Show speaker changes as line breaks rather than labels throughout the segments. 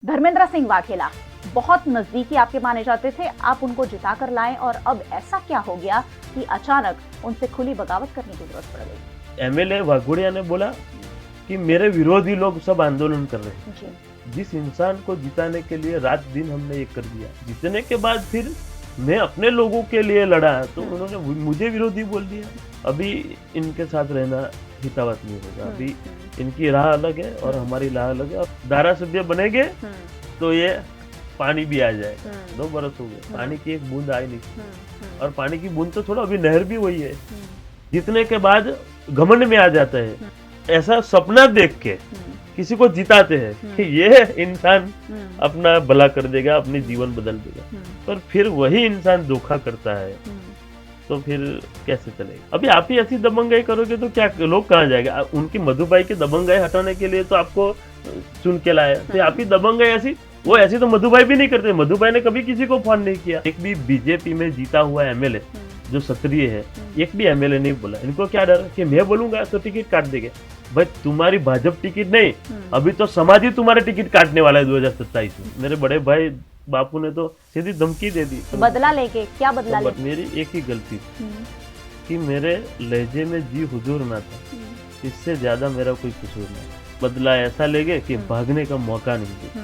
धर्मेंद्र सिंह वाघेला बहुत नजदीकी आपके माने जाते थे, आप उनको जिता कर लाए और अब ऐसा क्या हो गया कि अचानक उनसे खुली बगावत करने की जरूरत पड़ गई।
एमएलए वाघोड़िया ने बोला कि मेरे विरोधी लोग सब आंदोलन कर रहे हैं।
जी।
जिस इंसान को जिताने के लिए रात दिन हमने ये कर दिया, जीतने के बाद फिर मैं अपने लोगों के लिए लड़ा तो उन्होंने मुझे विरोधी बोल दिया। अभी इनके साथ रहना हितावत नहीं होगा। अभी इनकी राह अलग है और हमारी राह अलग है। अब धारासभ्य बनेंगे तो ये पानी भी आ जाए। 2 बरस हो गए, पानी की एक बूंद आई नहीं। और पानी की बूंद तो छोड़ो, अभी नहर भी वही है। जीतने के बाद घमंड में आ जाता है। ऐसा सपना देख के किसी को जिताते हैं कि ये इंसान अपना भला कर देगा, अपनी जीवन बदल देगा, पर फिर वही इंसान धोखा करता है तो फिर कैसे चलेगा। अभी आप ही ऐसी दबंगाई करोगे तो क्या लोग कहाँ जाएंगे। उनकी मधुबाई की दबंगाई हटाने के लिए तो आपको चुन के लाया, तो आप ही दबंगाई ऐसी, वो ऐसी तो मधुबाई भी नहीं करते। मधुबाई ने कभी किसी को फोन नहीं किया। एक भी बीजेपी में जीता हुआ एमएलए जो सक्रिय है, एक भी एमएलए नहीं बोला। इनको क्या डर कि मैं बोलूंगा तो टिकट काट देंगे। भाई तुम्हारी भाजपा टिकट नहीं, अभी तो समाज ही तुम्हारे टिकट काटने वाला है 2027 में। मेरे बड़े भाई बापू ने तो सीधी धमकी दे दी।
बदला लेके क्या बदला लेके?
मेरी एक ही गलती थी कि मेरे लहजे में जी हुजूर ना था, इससे ज्यादा मेरा कोई कसूर नहीं। बदला ऐसा लेगे कि भागने का मौका नहीं दे।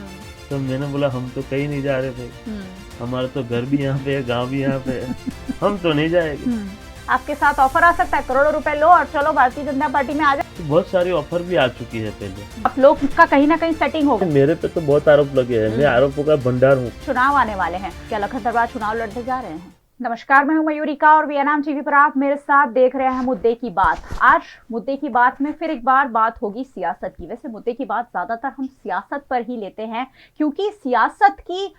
तो मैंने बोला हम तो कहीं नहीं जा रहे भाई, हमारा तो घर भी यहाँ पे है, गांव भी यहाँ पे है, हम तो नहीं जाएंगे।
आपके साथ ऑफर आ सकता है, करोड़ों रुपए लो और चलो भारतीय जनता पार्टी में आ जाए।
तो बहुत सारी ऑफर भी आ चुकी है पहले।
आप लोग का कहीं ना कहीं सेटिंग होगा।
मेरे पे तो बहुत आरोप लगे हैं, मैं आरोपों का भंडार हूँ।
चुनाव आने वाले हैं, क्या लखन दरबार चुनाव लड़ने जा रहे हैं? नमस्कार, मैं हूं मयूरिका और वीएनएम टीवी पर आप मेरे साथ देख रहे हैं मुद्दे की बात। आज मुद्दे की बात में फिर एक बार बात होगी सियासत की। वैसे मुद्दे की बात ज्यादातर हम सियासत पर ही लेते हैं, क्योंकि सियासत की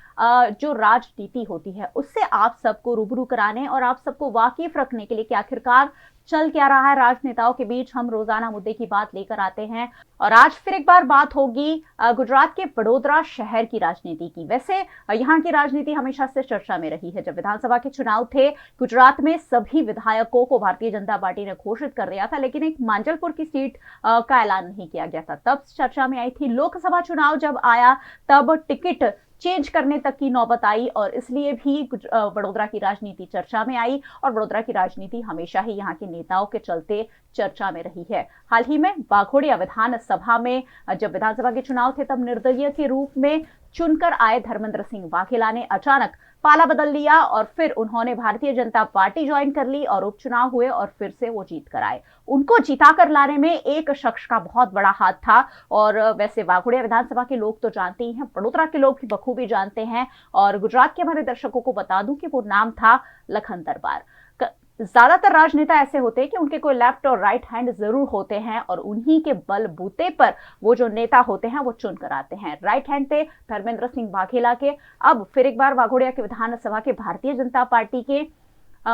जो राजनीति होती है उससे आप सबको रूबरू कराने और आप सबको वाकिफ रखने के लिए कि आखिरकार चल क्या रहा है राजनेताओं के बीच, हम रोजाना मुद्दे की बात लेकर आते हैं। और आज फिर एक बार बात होगी गुजरात के वडोदरा शहर की राजनीति की। वैसे यहाँ की राजनीति हमेशा से चर्चा में रही है। जब विधानसभा के चुनाव थे, गुजरात में सभी विधायकों को भारतीय जनता पार्टी ने घोषित कर दिया था, लेकिन एक मांजलपुर की सीट का ऐलान नहीं किया गया था, तब चर्चा में आई थी। लोकसभा चुनाव जब आया तब टिकट चेंज करने तक की नौबत आई और इसलिए भी वडोदरा की राजनीति चर्चा में आई। और वडोदरा की राजनीति हमेशा ही यहाँ के नेताओं के चलते चर्चा में रही है। हाल ही में वाघोड़िया विधानसभा में जब विधानसभा के चुनाव थे तब निर्दलीय के रूप में चुनकर आए धर्मेंद्र सिंह वाघेला ने अचानक पाला बदल लिया और फिर उन्होंने भारतीय जनता पार्टी ज्वाइन कर ली और उपचुनाव हुए और फिर से वो जीत कर आए। उनको जिता कर लाने में एक शख्स का बहुत बड़ा हाथ था। और वैसे वाघोड़िया विधानसभा के लोग तो जानते ही हैं, वडोदरा के लोग भी बखूबी जानते हैं। और गुजरात के हमारे दर्शकों को बता दूं कि वो नाम था लखन दरबार। ज्यादातर राजनेता ऐसे होते हैं कि उनके कोई लेफ्ट और राइट हैंड जरूर होते हैं और उन्हीं के बलबूते पर वो जो नेता होते हैं वो चुन कर आते हैं। राइट हैंड थे धर्मेंद्र सिंह वाघेला के। अब फिर एक बार वाघोड़िया के विधानसभा के भारतीय जनता पार्टी के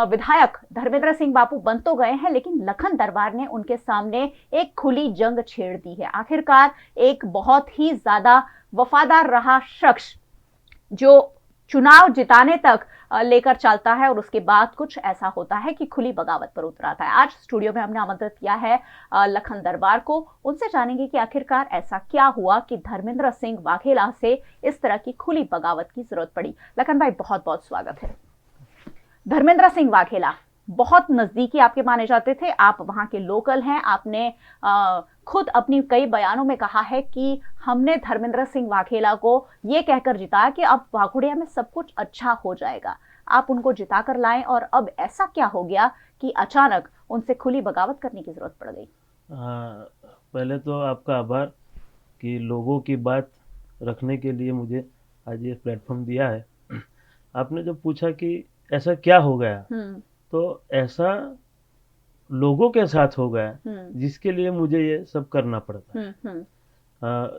विधायक धर्मेंद्र सिंह बापू बन तो गए हैं, लेकिन लखन दरबार ने उनके सामने एक खुली जंग छेड़ दी है। आखिरकार एक बहुत ही ज्यादा वफादार रहा शख्स जो चुनाव जिताने तक लेकर चलता है और उसके बाद कुछ ऐसा होता है कि खुली बगावत पर उतर आता है। आज स्टूडियो में हमने आमंत्रित किया है लखन दरबार को। उनसे जानेंगे कि आखिरकार ऐसा क्या हुआ कि धर्मेंद्र सिंह वाघेला से इस तरह की खुली बगावत की जरूरत पड़ी। लखन भाई, बहुत बहुत स्वागत है। धर्मेंद्र सिंह वाघेला बहुत नजदीकी आपके माने जाते थे, आप वहां के लोकल हैं। आपने खुद अपनी कई बयानों में कहा है कि हमने धर्मेंद्र सिंह वाघेला को ये कहकर जिताया कि अब वाघोड़िया में सब कुछ अच्छा हो जाएगा। आप उनको जिता कर लाए और अब ऐसा क्या हो गया कि अचानक उनसे खुली बगावत करने की जरूरत पड़ गई?
पहले तो आपका आभार कि लोगों की बात रखने के लिए मुझे आज ये प्लेटफॉर्म दिया है। आपने जब पूछा कि ऐसा क्या हो गया, तो ऐसा लोगों के साथ हो गया जिसके लिए मुझे ये सब करना पड़ता।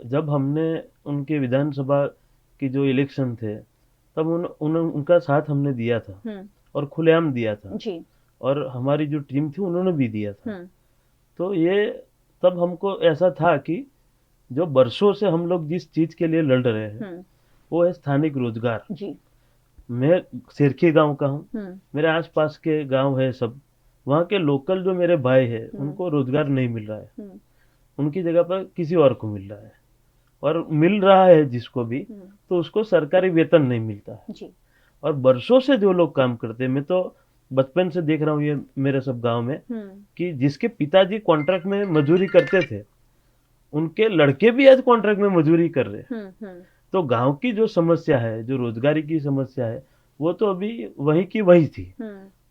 जब हमने उनके विधानसभा की जो इलेक्शन थे तब उनका साथ हमने दिया था और खुलेआम दिया था
जी। और
हमारी जो टीम थी उन्होंने भी दिया था। तो ये तब हमको ऐसा था कि जो वर्षों से हम लोग जिस चीज के लिए लड़ रहे हैं वो है स्थानिक रोजगार जी। मैं सिरखी गांव का हूँ, मेरे आसपास के गांव है सब, वहाँ के लोकल जो मेरे भाई है उनको रोजगार नहीं मिल रहा है, उनकी जगह पर किसी और को मिल रहा है। और मिल रहा है जिसको भी, तो उसको सरकारी वेतन नहीं मिलता है।
जी।
और बरसों से जो लोग काम करते हैं, मैं तो बचपन से देख रहा हूँ ये मेरे सब गांव में, कि जिसके पिताजी कॉन्ट्रैक्ट में मजदूरी करते थे, उनके लड़के भी आज कॉन्ट्रैक्ट में मजदूरी कर रहे हैं। तो गांव की जो समस्या है, जो रोजगारी की समस्या है, वो तो अभी वही की वही थी।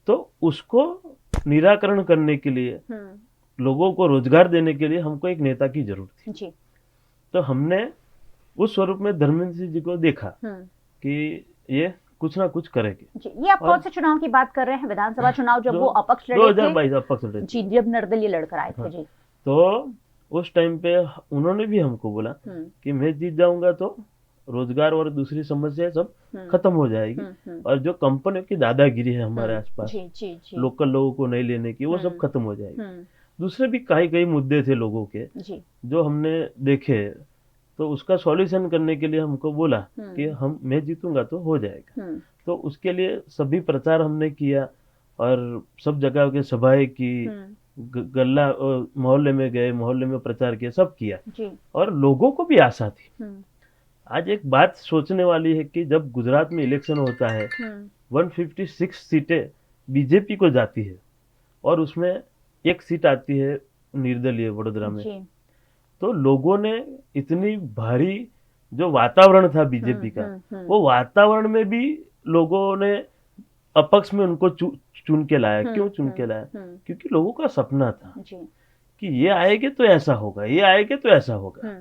तो उसको निराकरण करने के लिए, लोगों को रोजगार देने के लिए हमको एक नेता की जरूरत थी।
जी।
तो हमने उस स्वरूप में धर्मेंद्र सिंह जी को देखा कि ये कुछ ना कुछ करेंगे।
जी, ये आप कौन से चुनाव की बात कर रहे हैं? विधानसभा चुनाव जब वो अपक्ष लड़े थे?
2022 अपक्ष लड़े थे।
जी, जब निर्दलीय लड़कर आए थे। जी।
तो उस टाइम पे उन्होंने भी हमको बोला कि मैं जीत जाऊंगा तो रोजगार और दूसरी समस्या सब खत्म हो जाएगी, और जो कंपनियों की दादागिरी है हमारे आसपास, लोकल लोगों को नहीं लेने की, वो सब खत्म हो जाएगी। दूसरे भी कई मुद्दे थे लोगों के जो हमने देखे, तो उसका सॉल्यूशन करने के लिए हमको बोला कि मैं जीतूंगा तो हो जाएगा। तो उसके लिए सभी प्रचार हमने किया और सब जगह के सभाएं की, गल्ला मोहल्ले में गए, मोहल्ले में प्रचार किया, सब किया जी। और लोगों को भी आशा थी। आज एक बात सोचने वाली है कि जब गुजरात में इलेक्शन होता है, 156 सीटें बीजेपी को जाती है और उसमें एक सीट आती है निर्दलीय वडोदरा में जी। तो लोगों ने इतनी भारी जो वातावरण था बीजेपी का, वो वातावरण में भी लोगों ने अपक्ष में उनको चुन के लाया। क्यों चुन के लाया? क्योंकि लोगों का सपना था कि ये आएंगे तो ऐसा होगा, ये आएंगे तो ऐसा होगा,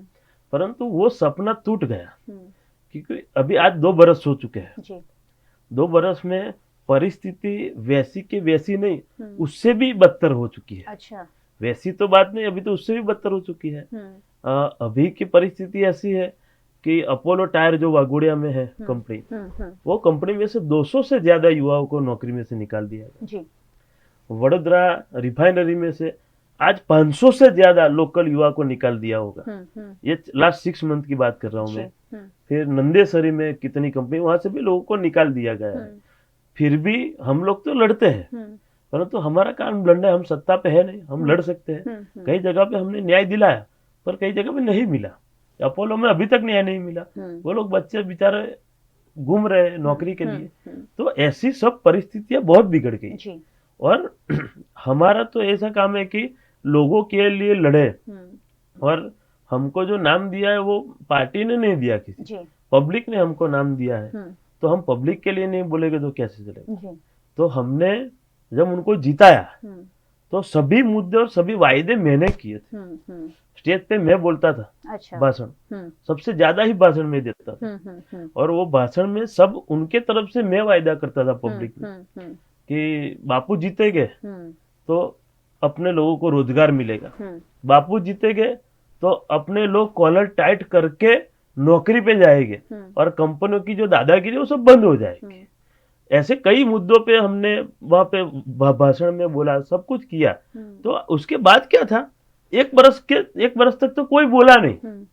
परंतु वो सपना टूट गया। क्योंकि अभी आज 2 बरस हो चुके हैं, 2 बरस में परिस्थिति वैसी के वैसी नहीं, उससे भी बदतर हो चुकी है। अच्छा। वैसी तो बात नहीं, अभी तो उससे भी बदतर हो चुकी है। अभी की परिस्थिति ऐसी है कि अपोलो टायर जो वाघोड़िया में है कंपनी, वो कंपनी में से 200 से ज्यादा युवाओं को नौकरी में से निकाल दिया गया। वडोदरा रिफाइनरी में से आज 500 से ज्यादा लोकल युवा को निकाल दिया होगा। ये लास्ट 6 मंथ की बात कर रहा हूँ मैं। फिर नंदेसरी में कितनी कंपनी, वहां से भी लोगों को निकाल दिया गया है। फिर भी हम लोग तो लड़ते हैं, परंतु हमारा काम लड़ना है। हम सत्ता पे है नहीं, हम लड़ सकते हैं। कई जगह पे हमने न्याय दिलाया, पर कई जगह पे नहीं मिला। अपोलो में अभी तक न्याय नहीं मिला, वो लोग बच्चे बेचारे घूम रहे हैं नौकरी के लिए। तो ऐसी सब परिस्थितियां बहुत बिगड़ गई। और हमारा तो ऐसा काम है कि लोगों के लिए लड़े, और हमको जो नाम दिया है वो पार्टी ने नहीं दिया, किसी पब्लिक ने हमको नाम दिया है। तो हम पब्लिक के लिए नहीं बोलेंगे तो कैसे चलेगा? तो हमने जब उनको जिताया तो सभी मुद्दे और सभी वायदे मैंने किए थे। स्टेज पे मैं बोलता था। अच्छा। भाषण सबसे ज्यादा ही भाषण में देता था। और वो भाषण में सब उनके तरफ से मैं वायदा करता था पब्लिक में कि बापू जीतेंगे तो अपने लोगों को रोजगार मिलेगा, बापू जीतेंगे तो अपने लोग कॉलर टाइट करके नौकरी पे जाएंगे, और कंपनियों की जो दादागिरी वो सब बंद हो जाएगी। ऐसे कई मुद्दों पे हमने वहां पे भाषण में बोला, सब कुछ किया। तो उसके बाद क्या था, 1 बरस तक तो कोई बोला नहीं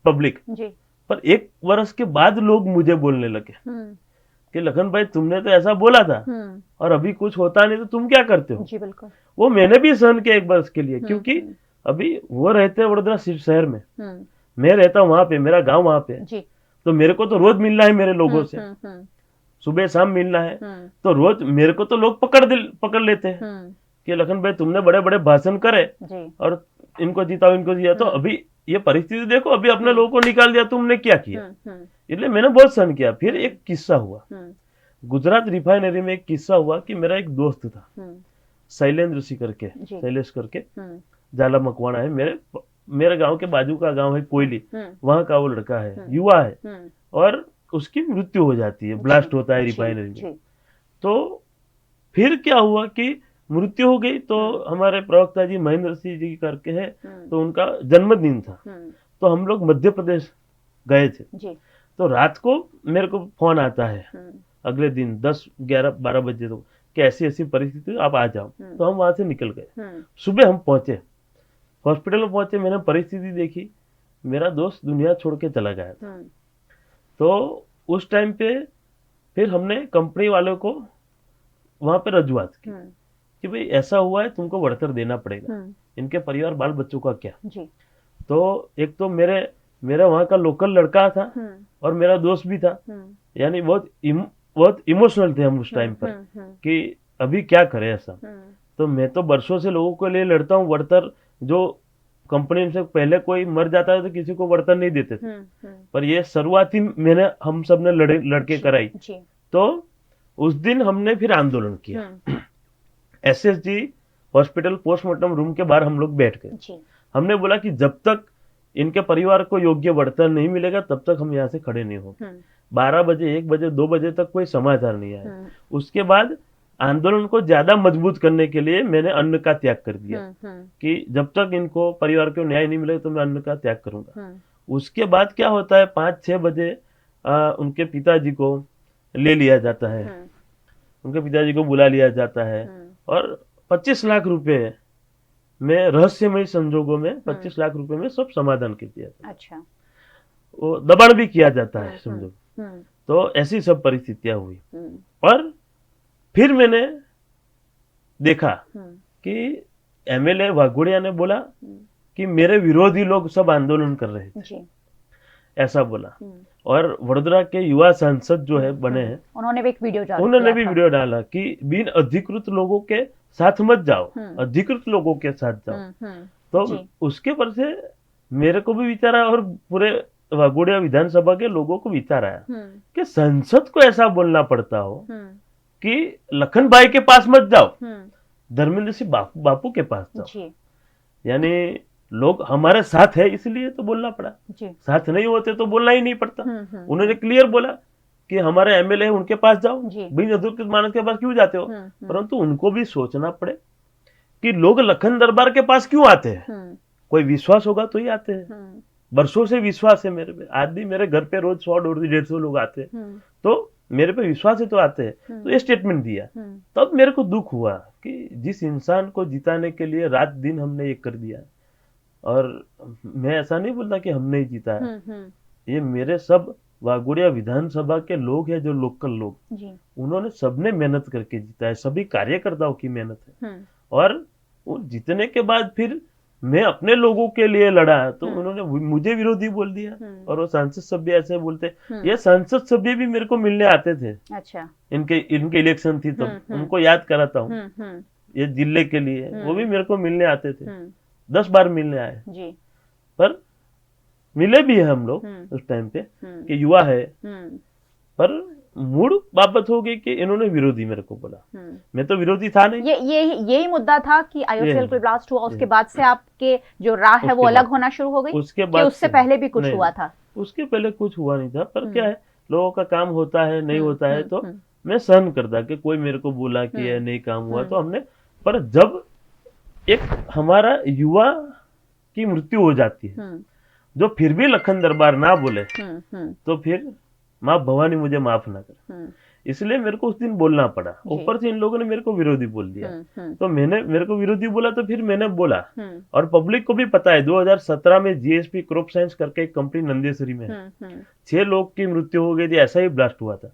पब्लिक जी। पर 1 बरस के बाद लोग मुझे बोलने लगे कि लखन भाई तुमने तो ऐसा बोला था और अभी कुछ होता नहीं, तो तुम क्या करते हो? जी बिल्कुल। वो मैंने भी सहन किया 1 बरस के लिए, क्योंकि अभी वो रहते हैं वडोदरा शहर में, मैं रहता हूँ वहां पे, मेरा गाँव वहां पे जी। तो मेरे को तो रोज मिलना है मेरे लोगों से, सुबह शाम मिलना है। तो रोज मेरे को तो लोग पकड़ लेते हैं कि लखन भाई तुमने बड़े बड़े भाषण करे और इनको जीताओ, इनको जिया। तो अभी ये परिस्थिति देखो, अभी अपने लोगों को निकाल दिया, तुमने क्या किया? इसलिए मैंने बहुत सहन किया। फिर एक किस्सा हुआ, गुजरात रिफाइनरी में एक किस्सा हुआ कि मेरा एक दोस्त था शैलेंद्र सिंह करके, शैलेश करके, जाला मकवाना है, मेरे गांव के बाजू का गांव है कोयली, वहां का वो लड़का है, युवा है, और उसकी मृत्यु हो जाती है, ब्लास्ट होता है रिफाइनरी में। तो फिर क्या हुआ कि मृत्यु हो गई, तो हमारे प्रवक्ता जी महेंद्र सिंह जी करके है, तो उनका जन्मदिन था, तो हम लोग मध्य प्रदेश गए थे। तो रात को मेरे को फोन आता है अगले दिन 10, 11, 12 बजे तो कि ऐसी ऐसी परिस्थिति, आप आ जाओ। तो हम वहां से निकल गए। सुबह हम पहुंचे, हॉस्पिटल में पहुंचे, मैंने परिस्थिति देखी, मेरा दोस्त दुनिया छोड़ के चला गया था। तो उस टाइम पे फिर हमने कंपनी वालों को वहां पे रजूआत की कि भाई ऐसा हुआ है, तुमको बढ़कर देना पड़ेगा, इनके परिवार बाल बच्चों का क्या जी। तो एक तो मेरे मेरा वहाँ का लोकल लड़का था और मेरा दोस्त भी था, यानी बहुत इमोशनल थे हम उस टाइम पर कि अभी क्या करें ऐसा। तो मैं तो बरसों से लोगों के लिए लड़ता हूँ, वर्तर जो कंपनी से पहले कोई मर जाता है तो किसी को वर्तर नहीं देते थे, पर ये शुरुआत ही हम सब ने लड़के कराई। तो उस दिन हमने फिर आंदोलन किया। एसएसजी हॉस्पिटल पोस्टमार्टम रूम के बाहर हम लोग बैठ गए। हमने बोला कि जब तक इनके परिवार को योग्य वर्तन नहीं मिलेगा तब तक हम यहाँ से खड़े नहीं होंगे। 12 बजे 1 बजे 2 बजे तक कोई समाचार नहीं आया। उसके बाद आंदोलन को ज्यादा मजबूत करने के लिए मैंने अन्न का त्याग कर दिया कि जब तक इनको परिवार को न्याय नहीं मिलेगा तो मैं अन्न का त्याग करूंगा। उसके बाद क्या होता है, 5-6 बजे उनके पिताजी को ले लिया जाता है, उनके पिताजी को बुला लिया जाता है और 25 लाख रुपए में रहस्यमय संजोगों में 25 लाख रुपए में सब समाधान कर दिया था।
अच्छा।
वो दबाण भी किया जाता है समझो। तो ऐसी सब परिस्थितियां हुई। और फिर मैंने देखा कि एमएलए वाघोड़िया ने बोला कि मेरे विरोधी लोग सब आंदोलन कर रहे थे, ऐसा बोला। और वडोदरा के युवा सांसद जो है बने हैं,
उन्होंने भी एक
वीडियो डाला कि बिन अधिकृत लोगों के साथ मत जाओ, अधिकृत लोगों के साथ जाओ। तो उसके पर से मेरे को भी विचार आया और पूरे वाघोड़िया विधानसभा के लोगों को विचार आया कि संसद को ऐसा बोलना पड़ता हो कि लखन भाई के पास मत जाओ, धर्मेंद्र सिंह बापू के पास जाओ। यानी लोग हमारे साथ है इसलिए तो बोलना पड़ा, साथ नहीं होते तो बोलना ही नहीं पड़ता। उन्होंने क्लियर बोला कि हमारे एमएलए उनके पास जाओ, बिन अधिकृत मानस के पास क्यों जाते हो। परंतु उनको भी सोचना पड़े कि लोग लखन दरबार के पास क्यों आते हैं, कोई विश्वास होगा तो ही आते हैं। वर्षों से विश्वास है मेरे पे, आज भी मेरे घर पे रोज 100-150 लोग आते हैं, तो मेरे पे विश्वास है तो आते हैं। तो ये स्टेटमेंट दिया, तब मेरे को दुख हुआ कि जिस इंसान को जिताने के लिए रात दिन हमने ये कर दिया। और मैं ऐसा नहीं बोलता कि हमने ही जीता है, ये मेरे सब वाघोड़िया विधानसभा के लोग हैं, जो लोकल लोग, उन्होंने सबने मेहनत करके जीता है, सभी कार्यकर्ताओं की मेहनत है। और वो जीतने के बाद फिर मैं अपने लोगों के लिए लड़ा तो उन्होंने मुझे विरोधी बोल दिया। और वो सांसद सभ्य ऐसे बोलते, ये सांसद सभ्य भी मेरे को मिलने आते थे।
अच्छा।
इनके इलेक्शन थी तो उनको याद कराता हूँ, ये जिले के लिए वो भी मेरे को मिलने आते थे, 10 बार मिलने आए जी। पर मिले भी है हम लोग उस टाइम पे कि युवा है। पर मूड बाबत हो गई कि इन्होंने विरोधी मेरे को बोला, मैं तो विरोधी था नहीं।
यही मुद्दा था कि आईओसीएल कोई ब्लास्ट हुआ, उसके बाद से आपके जो राह है वो अलग होना शुरू हो गई। उसके बाद उससे पहले भी कुछ हुआ था?
उसके पहले कुछ हुआ नहीं था, पर क्या है, लोगों का काम होता है, नहीं होता है तो मैं सहन करता कि कोई मेरे को बोला कि ये नहीं काम हुआ तो हमने। पर जब एक हमारा युवा की मृत्यु हो जाती है, जो फिर भी लखन दरबार ना बोले, तो फिर माँ भवानी मुझे माफ ना कर, इसलिए मेरे को उस दिन बोलना पड़ा। ऊपर से इन लोगों ने मेरे को विरोधी बोल दिया, तो मेरे को विरोधी बोला तो फिर मैंने बोला। और पब्लिक को भी पता है 2017 में जीएसपी क्रॉप साइंस करके एक कंपनी नंदेसरी में है, 6 लोग की मृत्यु हो गई थी, ऐसा ही ब्लास्ट हुआ था।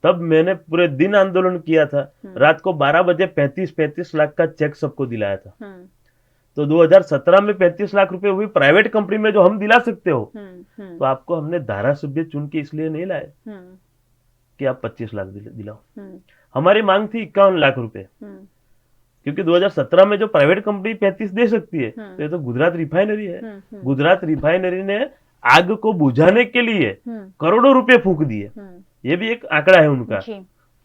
तब मैंने पूरे दिन आंदोलन किया था, रात को 12 बजे 35 लाख का चेक सबको दिलाया था। तो 2017 में 35 लाख रुपए हुई प्राइवेट कंपनी में जो हम दिला सकते हो, तो आपको हमने धारा सभ्य चुन के इसलिए नहीं लाए कि आप 25 लाख दिलाओ। हमारी मांग थी 51 लाख रुपए, क्योंकि 2017 में जो प्राइवेट कंपनी 35 दे सकती है, तो ये तो गुजरात रिफाइनरी है। गुजरात रिफाइनरी ने आग को बुझाने के लिए करोड़ों रुपए फूंक दिए, ये भी एक आंकड़ा है उनका।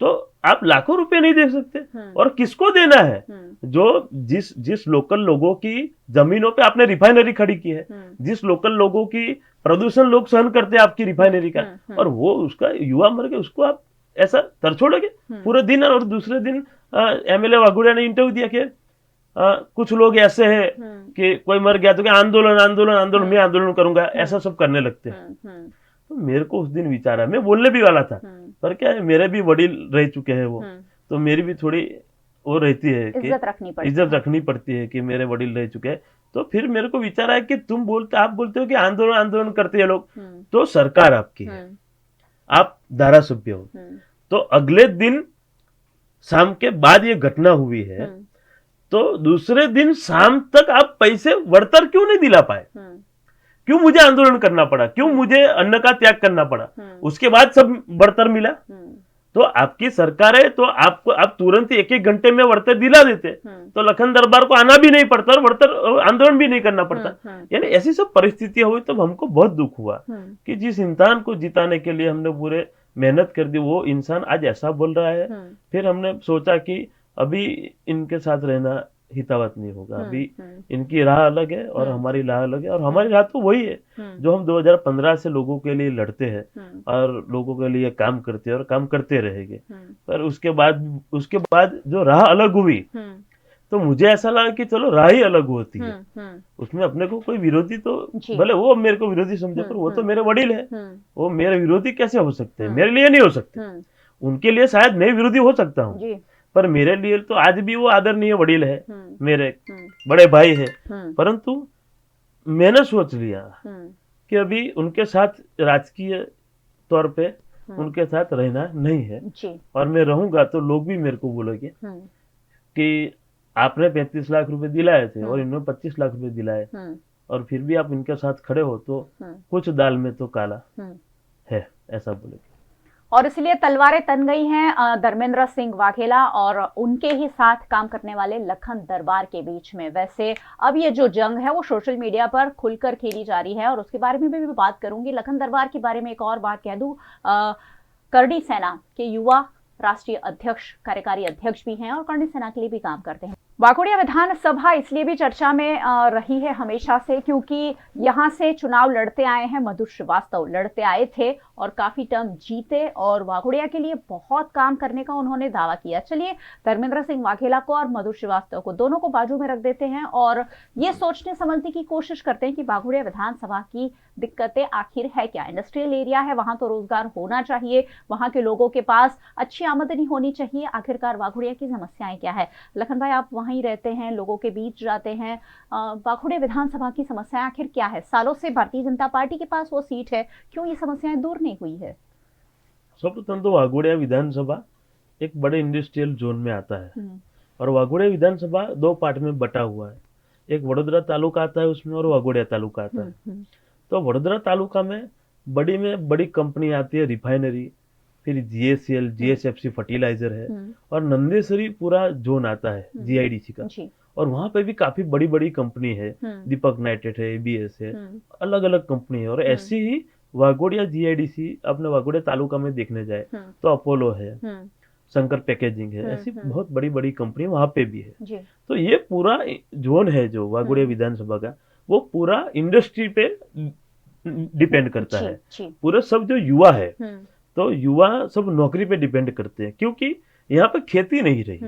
तो आप लाखों रुपए नहीं दे सकते, और किसको देना है? जो जिस लोकल लोगों की जमीनों पे आपने रिफाइनरी खड़ी की है, जिस लोकल लोगों की प्रदूषण लोग सहन करते हैं आपकी रिफाइनरी का, और वो उसका युवा मर गया, उसको आप ऐसा तरछोड़ोगे पूरे दिन। और दूसरे दिन एमएलए वाघोड़िया ने इंटरव्यू दिया कि कुछ लोग ऐसे हैं कि कोई मर गया तो क्या आंदोलन आंदोलन आंदोलन, मैं आंदोलन करूंगा, ऐसा सब करने लगते हैं। तो मेरे को उस दिन विचार आया, मैं बोलने भी वाला था, पर क्या है, मेरे भी वडील रह चुके हैं वो, तो मेरी भी थोड़ी वो रहती है कि इज्जत रखनी पड़ती है कि मेरे वडील रह चुके हैं। तो फिर मेरे को विचार आया कि आप बोलते हो कि आंदोलन आंदोलन करते हैं लोग, तो सरकार आपकी है, आप धारा सभ्य हो। तो अगले दिन शाम के बाद ये घटना हुई है, तो दूसरे दिन शाम तक आप पैसे वर्तर क्यों नहीं दिला पाए? क्यों मुझे आंदोलन करना पड़ा, क्यों मुझे अन्न का त्याग करना पड़ा, उसके बाद सब बढ़तर मिला। तो आपकी सरकार है तो आपको आप तुरंत 1-1 घंटे में बढ़तर दिला देते, तो लखन दरबार को आना भी नहीं पड़ता और बढ़तर आंदोलन भी नहीं करना पड़ता। यानी ऐसी सब परिस्थितियां हुई, तब हमको बहुत दुख हुआ कि जिस इंसान को जिताने के लिए हमने पूरे मेहनत कर दी, वो इंसान आज ऐसा बोल रहा है। फिर हमने सोचा कि अभी इनके साथ रहना हितावत नहीं होगा, अभी इनकी राह अलग है और हमारी राह अलग है, और हमारी राह तो वही है जो हम 2015 से लोगों के लिए लड़ते हैं और लोगों के लिए काम करते हैं और काम करते रहेंगे। पर उसके बाद जो राह अलग हुई, तो मुझे ऐसा लगा कि चलो राह ही अलग होती है, उसमें अपने को कोई विरोधी तो भले वो मेरे को विरोधी समझे, पर वो तो मेरे वडील है, वो मेरे विरोधी कैसे हो सकते हैं, मेरे लिए नहीं हो सकते। उनके लिए शायद मैं विरोधी हो सकता हूँ, पर मेरे लिए तो आज भी वो आदरणीय वडील है, मेरे बड़े भाई है। परंतु मैंने सोच लिया कि अभी उनके साथ राजकीय तौर पे उनके साथ रहना नहीं है, और मैं रहूंगा तो लोग भी मेरे को बोलेंगे कि आपने 35 लाख रुपए दिलाए थे और इन्होंने 25 लाख रुपए दिलाए, और फिर भी आप इनके साथ खड़े हो, तो कुछ दाल में तो काला है, ऐसा बोलेंगे।
और इसलिए तलवारें तन गई हैं धर्मेंद्र सिंह वाघेला और उनके ही साथ काम करने वाले लखन दरबार के बीच में। वैसे अब ये जो जंग है वो सोशल मीडिया पर खुलकर खेली जा रही है, और उसके बारे में भी बात करूंगी। लखन दरबार के बारे में एक और बात कह दूं, करणी सेना के युवा राष्ट्रीय अध्यक्ष, कार्यकारी अध्यक्ष भी हैं और करणी सेना के लिए भी काम करते हैं। वाघोडिया विधानसभा इसलिए भी चर्चा में रही है हमेशा से क्योंकि यहाँ से चुनाव लड़ते आए हैं मधु श्रीवास्तव, लड़ते आए थे और काफी टर्म जीते, और वाघोडिया के लिए बहुत काम करने का उन्होंने दावा किया। चलिए धर्मेंद्र सिंह वाघेला को और मधु श्रीवास्तव को दोनों को बाजू में रख देते हैं और ये सोचने समझने की कोशिश करते हैं कि वाघोडिया विधानसभा की दिक्कतें आखिर है क्या। इंडस्ट्रियल एरिया है, वहां तो रोजगार होना चाहिए, वहां के लोगों के पास अच्छी आमदनी होनी चाहिए। आखिरकार वाघोडिया की समस्याएं क्या है? लखन भाई, आप वहीं रहते हैं, लोगों के बीच जाते हैं, वाघोडिया विधानसभा की समस्याएं आखिर क्या है? सालों से भारतीय जनता पार्टी के पास वो सीट है, क्यों ये समस्याएं दूर नहीं हुई है?
सर्वप्रथम तो वाघोडिया विधानसभा एक बड़े इंडस्ट्रियल जोन में आता है, और वाघोडिया विधानसभा 2 पार्ट में बटा हुआ है। एक वडोदरा तालुका आता है उसमें, और वाघोडिया तालुका आता है। तो वडोदरा तालुका में बड़ी कंपनी आती है, रिफाइनरी, फिर जीएसएल, जीएसएफसी फर्टिलाइजर है, और नंदेसरी पूरा जोन आता है जीआईडीसी का, और वहां पे भी काफी बड़ी बड़ी कंपनी है, दीपक नाइट्रेट है, एबीएस है, अलग अलग कंपनी है। और ऐसी ही वाघोडिया जीआईडीसी अपने वाघोडिया तालुका में देखने जाए तो अपोलो है, शंकर पैकेजिंग है, ऐसी बहुत बड़ी बड़ी कंपनी वहां पे भी है। तो ये पूरा जोन है जो वाघोडिया विधानसभा का, वो पूरा इंडस्ट्री पे डिपेंड करता है। पूरे सब जो युवा है, तो युवा सब नौकरी पे डिपेंड करते हैं, क्योंकि यहाँ पे खेती नहीं रही।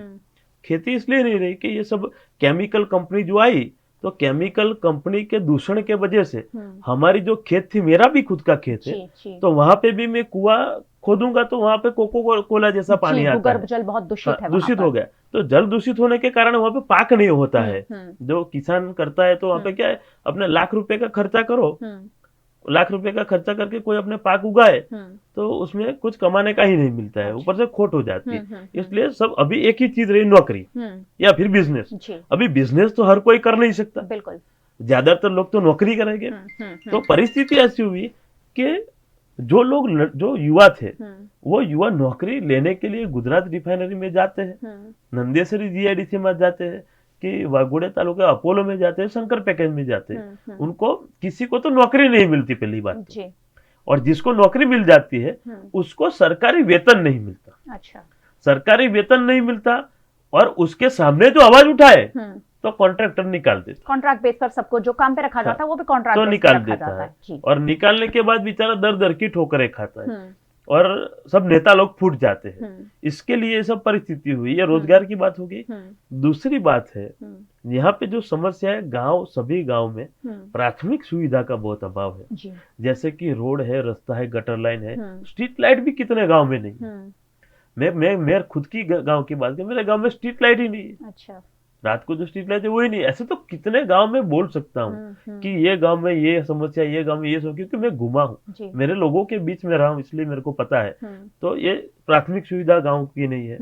खेती इसलिए नहीं रही कि ये सब केमिकल कंपनी जो आई, तो केमिकल कंपनी के दूषण के वजह से हमारी जो खेत थी, मेरा भी खुद का खेत है, तो वहां पे भी मैं कुआं खोदूंगा तो वहां पे कोको कोला जैसा पानी आता है,
भूगर्भ जल बहुत दूषित है,
दूषित हो गया। तो जल दूषित होने के कारण वहां पे पाक नहीं होता है। जो किसान करता है तो वहां पे क्या है, अपने लाख रुपए का खर्चा करो, लाख रुपए का खर्चा करके कोई अपने पाक उगाए तो उसमें कुछ कमाने का ही नहीं मिलता है, ऊपर से खोट हो जाती है। इसलिए सब अभी एक ही चीज रही, नौकरी या फिर बिजनेस। अभी बिजनेस तो हर कोई कर नहीं सकता, बिल्कुल, ज्यादातर लोग तो नौकरी करेंगे। तो परिस्थिति ऐसी हुई कि जो युवा थे, वो युवा नौकरी लेने के लिए गुजरात रिफाइनरी में जाते हैं, नंदेसरी जीआईडीसी में जाते हैं, कि वाघोडिया तालुका अपोलो में जाते हैं, शंकर पैकेज में जाते हैं। उनको किसी को तो नौकरी नहीं मिलती पहली बात तो। और जिसको नौकरी मिल जाती है उसको सरकारी वेतन नहीं मिलता। अच्छा, सरकारी वेतन नहीं मिलता, और उसके सामने जो आवाज उठाए तो कॉन्ट्रैक्टर निकाल देता,
कॉन्ट्रैक्ट बेस पर सबको जो काम पे रखा जाता है वो भी कॉन्ट्रैक्ट
तो निकाल देता है। और निकालने के बाद बेचारा दर दर की ठोकरें खाता है, और सब नेता लोग फूट जाते हैं। इसके लिए ये सब परिस्थिति हुई। ये रोजगार की बात होगी। दूसरी बात है, यहाँ पे जो समस्या है, गांव, सभी गांव में प्राथमिक सुविधा का बहुत अभाव है। जैसे कि रोड है, रास्ता है, गटर लाइन है, स्ट्रीट लाइट भी कितने गांव में नहीं। मैं खुद की गांव की बात करूं, मेरे गांव में स्ट्रीट लाइट ही नहीं है। अच्छा, रात को जो स्ट्रीट लाइट है वही नहीं। ऐसे तो कितने गांव में बोल सकता हूँ कि ये गांव में ये समस्या, ये गांव में ये समस्या, क्योंकि मैं घुमा हूँ, मेरे लोगों के बीच में रहा हूँ, इसलिए मेरे को पता है। तो ये प्राथमिक सुविधा गांव की नहीं है।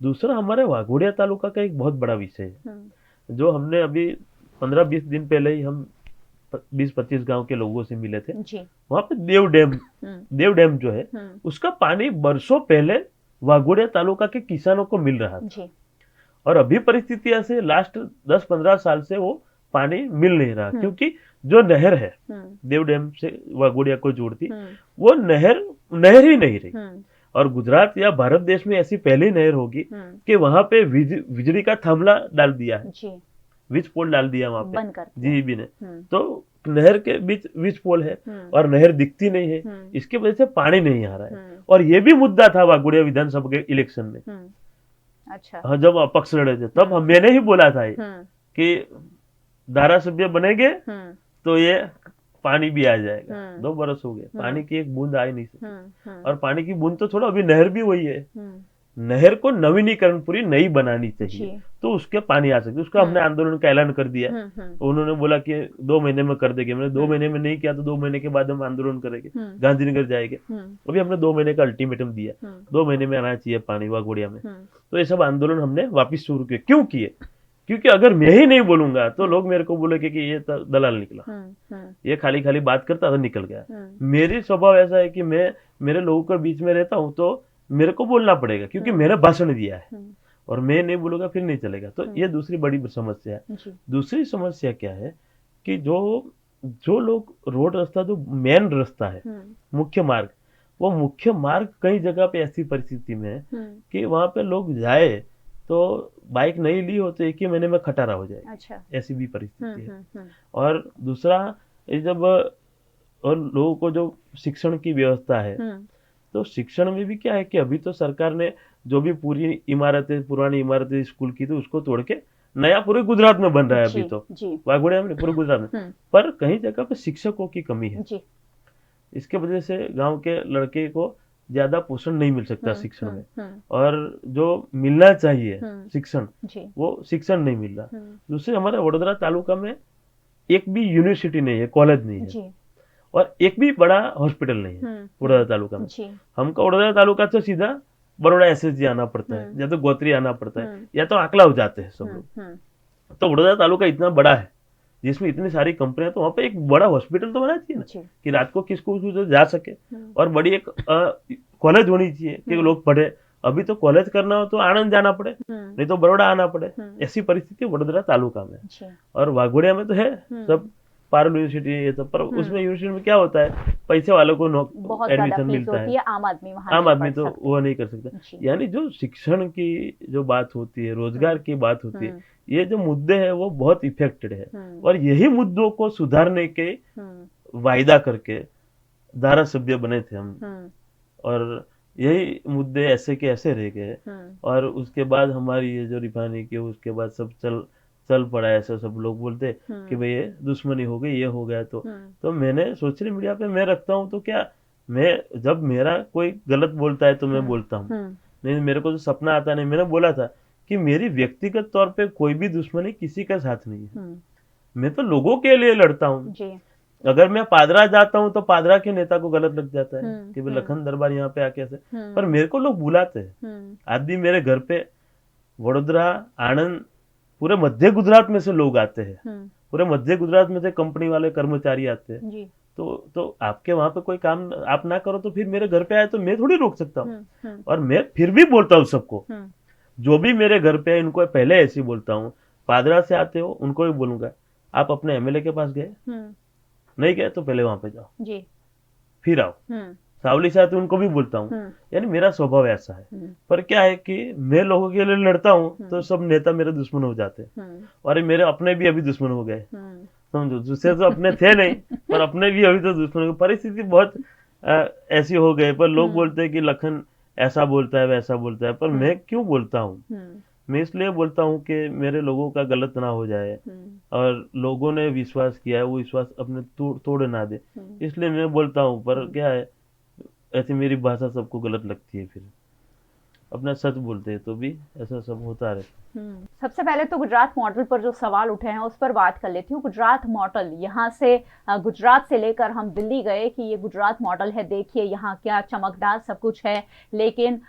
दूसरा, हमारे वाघोडिया तालुका का एक बहुत बड़ा विषय है, जो हमने अभी 15-20 दिन पहले ही हम 20-25 गांव के लोगों से मिले थे।
जी।
वहां पे देव डैम जो है उसका पानी बरसों पहले वाघोडिया तालुका के किसानों को मिल रहा था
जी।
और अभी परिस्थिति ऐसे लास्ट 10-15 साल से वो पानी मिल नहीं रहा, क्योंकि जो नहर है देव डैम से वाघोडिया को जोड़ती, वो नहर ही नहीं रही। और गुजरात या भारत देश में ऐसी पहली नहर होगी कि वहां पे बिजली का थांभला डाल दिया है, विज पोल डाल दिया वहां पे जीबी ने, तो नहर के बीच विज पोल है और नहर दिखती नहीं है, इसकी वजह से पानी नहीं आ रहा है। और ये भी मुद्दा था वाघोडिया विधानसभा के इलेक्शन में।
अच्छा।
हाँ, जब अपक्ष लड़े थे तब मैंने ही बोला था कि धारासभ्य बनेंगे तो ये पानी भी आ जाएगा। 2 बरस हो गए, पानी की एक बूंद आ ही नहीं सकती। और पानी की बूंद तो छोड़ो, अभी नहर भी वही है। नहर को नवीनीकरण पूरी नई बनानी चाहिए तो उसके पानी आ सकते। उसका हमने आंदोलन का ऐलान कर दिया। उन्होंने बोला कि 2 महीने में कर देंगे। मैंने 2 महीने में नहीं किया तो 2 महीने के बाद हम आंदोलन करेंगे, गांधीनगर जाएंगे। अभी हमने 2 महीने का अल्टीमेटम दिया, 2 महीने में आना चाहिए पानी वाघोडिया में। तो ये सब आंदोलन हमने वापिस शुरू किए। क्यों किए? क्योंकि अगर मैं ही नहीं बोलूंगा तो लोग मेरे को बोलेंगे कि ये तो दलाल निकला, ये खाली खाली बात करता था, निकल गया। मेरी स्वभाव ऐसा है कि मैं मेरे लोगों के बीच में रहता हूँ तो मेरे को बोलना पड़ेगा, क्योंकि मैंने भाषण दिया है और मैं नहीं बोलूंगा फिर नहीं चलेगा। तो ये दूसरी बड़ी समस्या है। दूसरी समस्या क्या है कि जो लोग रोड रास्ता, जो मेन रास्ता है, मुख्य मार्ग, वो मुख्य मार्ग कई जगह पे ऐसी परिस्थिति में है कि वहां पे लोग जाए तो बाइक नहीं ली हो तो 1 ही महीने में खटारा हो जाए।
अच्छा।
ऐसी भी परिस्थिति है। और दूसरा, जब और लोगों को जो शिक्षण की व्यवस्था है, तो शिक्षण में भी क्या है कि अभी तो सरकार ने जो भी पुरानी इमारतें स्कूल की थी उसको तोड़ के नया पूरे गुजरात में बन रहा है। अभी तो वाघोडिया में, पूरे गुजरात में, पर कहीं जगह पे शिक्षकों की कमी है। इसके वजह से गांव के लड़के को ज्यादा पोषण नहीं मिल सकता शिक्षण में, और जो मिलना चाहिए शिक्षण, वो शिक्षण नहीं मिल रहा। दूसरे, हमारे वडोदरा तालुका में एक भी यूनिवर्सिटी नहीं है, कॉलेज नहीं है, और एक भी बड़ा हॉस्पिटल नहीं है वडोदरा तालुका में। हमको वडोदरा तालुका से सीधा बड़ोड़ा एसएसजी आना पड़ता है, या तो गोत्री आना पड़ता है, या तो आकला हो जाते हैं सब लोग। तो वडोदरा तालुका इतना बड़ा है जिसमें इतनी सारी कंपनियां, तो वहां पे एक बड़ा हॉस्पिटल तो होना चाहिए ना कि रात को किसको जा सके, और बड़ी एक कॉलेज होनी चाहिए कि लोग पढ़े। अभी तो कॉलेज करना हो तो आनंद जाना पड़े, नहीं तो बड़ोड़ा आना पड़े। ऐसी परिस्थिति वडोदरा तालुका में। और वाघोडिया में तो है सब, पारुल यूनिवर्सिटी, ये सब, पर उसमें यूनिवर्सिटी में क्या होता है, पैसे वालों को एडमिशन मिलता है, आम आदमी तो वो नहीं कर सकता। यानी जो शिक्षण की जो बात होती है, रोजगार की बात होती है, ये जो मुद्दे हैं वो बहुत इफेक्टेड है। और यही मुद्दों को सुधारने के वायदा करके धारासभ्य बने थे हम, और यही मुद्दे ऐसे के ऐसे रह गए। और उसके बाद हमारी ये जो रिफाइनरी की, उसके बाद सब चल पड़ा। ऐसा सब लोग बोलते कि भाई ये दुश्मनी हो गई, ये हो गया। तो मैंने सोशल मीडिया पे मैं रखता हूँ, तो क्या मैं, जब मेरा कोई गलत बोलता है तो मैं बोलता हूँ, नहीं मेरे को तो सपना आता नहीं। मैंने बोला था कि मेरी व्यक्तिगत तौर पे कोई भी दुश्मनी किसी का साथ नहीं है, मैं तो लोगों के लिए लड़ता हूँ। अगर मैं पादरा जाता हूँ तो पादरा के नेता को गलत लग जाता है कि भाई लखन दरबार यहाँ पे आके ऐसे, पर मेरे को लोग बुलाते हैं। आज भी मेरे घर पे वडोदरा, आनंद, पूरे मध्य गुजरात में से लोग आते हैं, पूरे मध्य गुजरात में से कंपनी वाले कर्मचारी आते हैं। तो आपके वहां पे कोई काम आप ना करो तो फिर मेरे घर पे आए तो मैं थोड़ी रोक सकता हूँ। और मैं फिर भी बोलता हूँ सबको, जो भी मेरे घर पे है इनको पहले ऐसे ही बोलता हूँ। पादरा से आते हो उनको भी बोलूंगा, आप अपने एमएलए के पास गए, नहीं गए तो पहले वहां पे जाओ, फिर आओ। सावली से आते उनको भी बोलता हूँ। यानी मेरा स्वभाव ऐसा है। पर क्या है कि मैं लोगों के लिए लड़ता हूँ तो सब नेता मेरे दुश्मन हो जाते हैं, और मेरे अपने भी अभी दुश्मन हो गए, समझो। दूसरे तो अपने थे नहीं, पर अपने भी अभी तो दुश्मन हो गए। परिस्थिति बहुत ऐसी हो गई। पर लोग बोलते हैं कि लखन ऐसा बोलता है, वैसा बोलता है, पर मैं क्यों बोलता हूँ? मैं इसलिए बोलता हूँ कि मेरे लोगों का गलत ना हो जाए, और लोगों ने विश्वास किया है वो विश्वास अपने तोड़ ना दे, इसलिए मैं बोलता हूँ। पर क्या है, ऐसी मेरी भाषा सबको गलत लगती है, फिर अपना सच बोलते हैं तो भी ऐसा सब होता रहता।
सबसे पहले तो गुजरात मॉडल पर जो सवाल उठे हैं उस पर बात कर लेती हूँ। गुजरात मॉडल, यहाँ से गुजरात से लेकर हम दिल्ली गए कि ये गुजरात मॉडल है, देखिए यहाँ क्या चमकदार सब कुछ है, लेकिन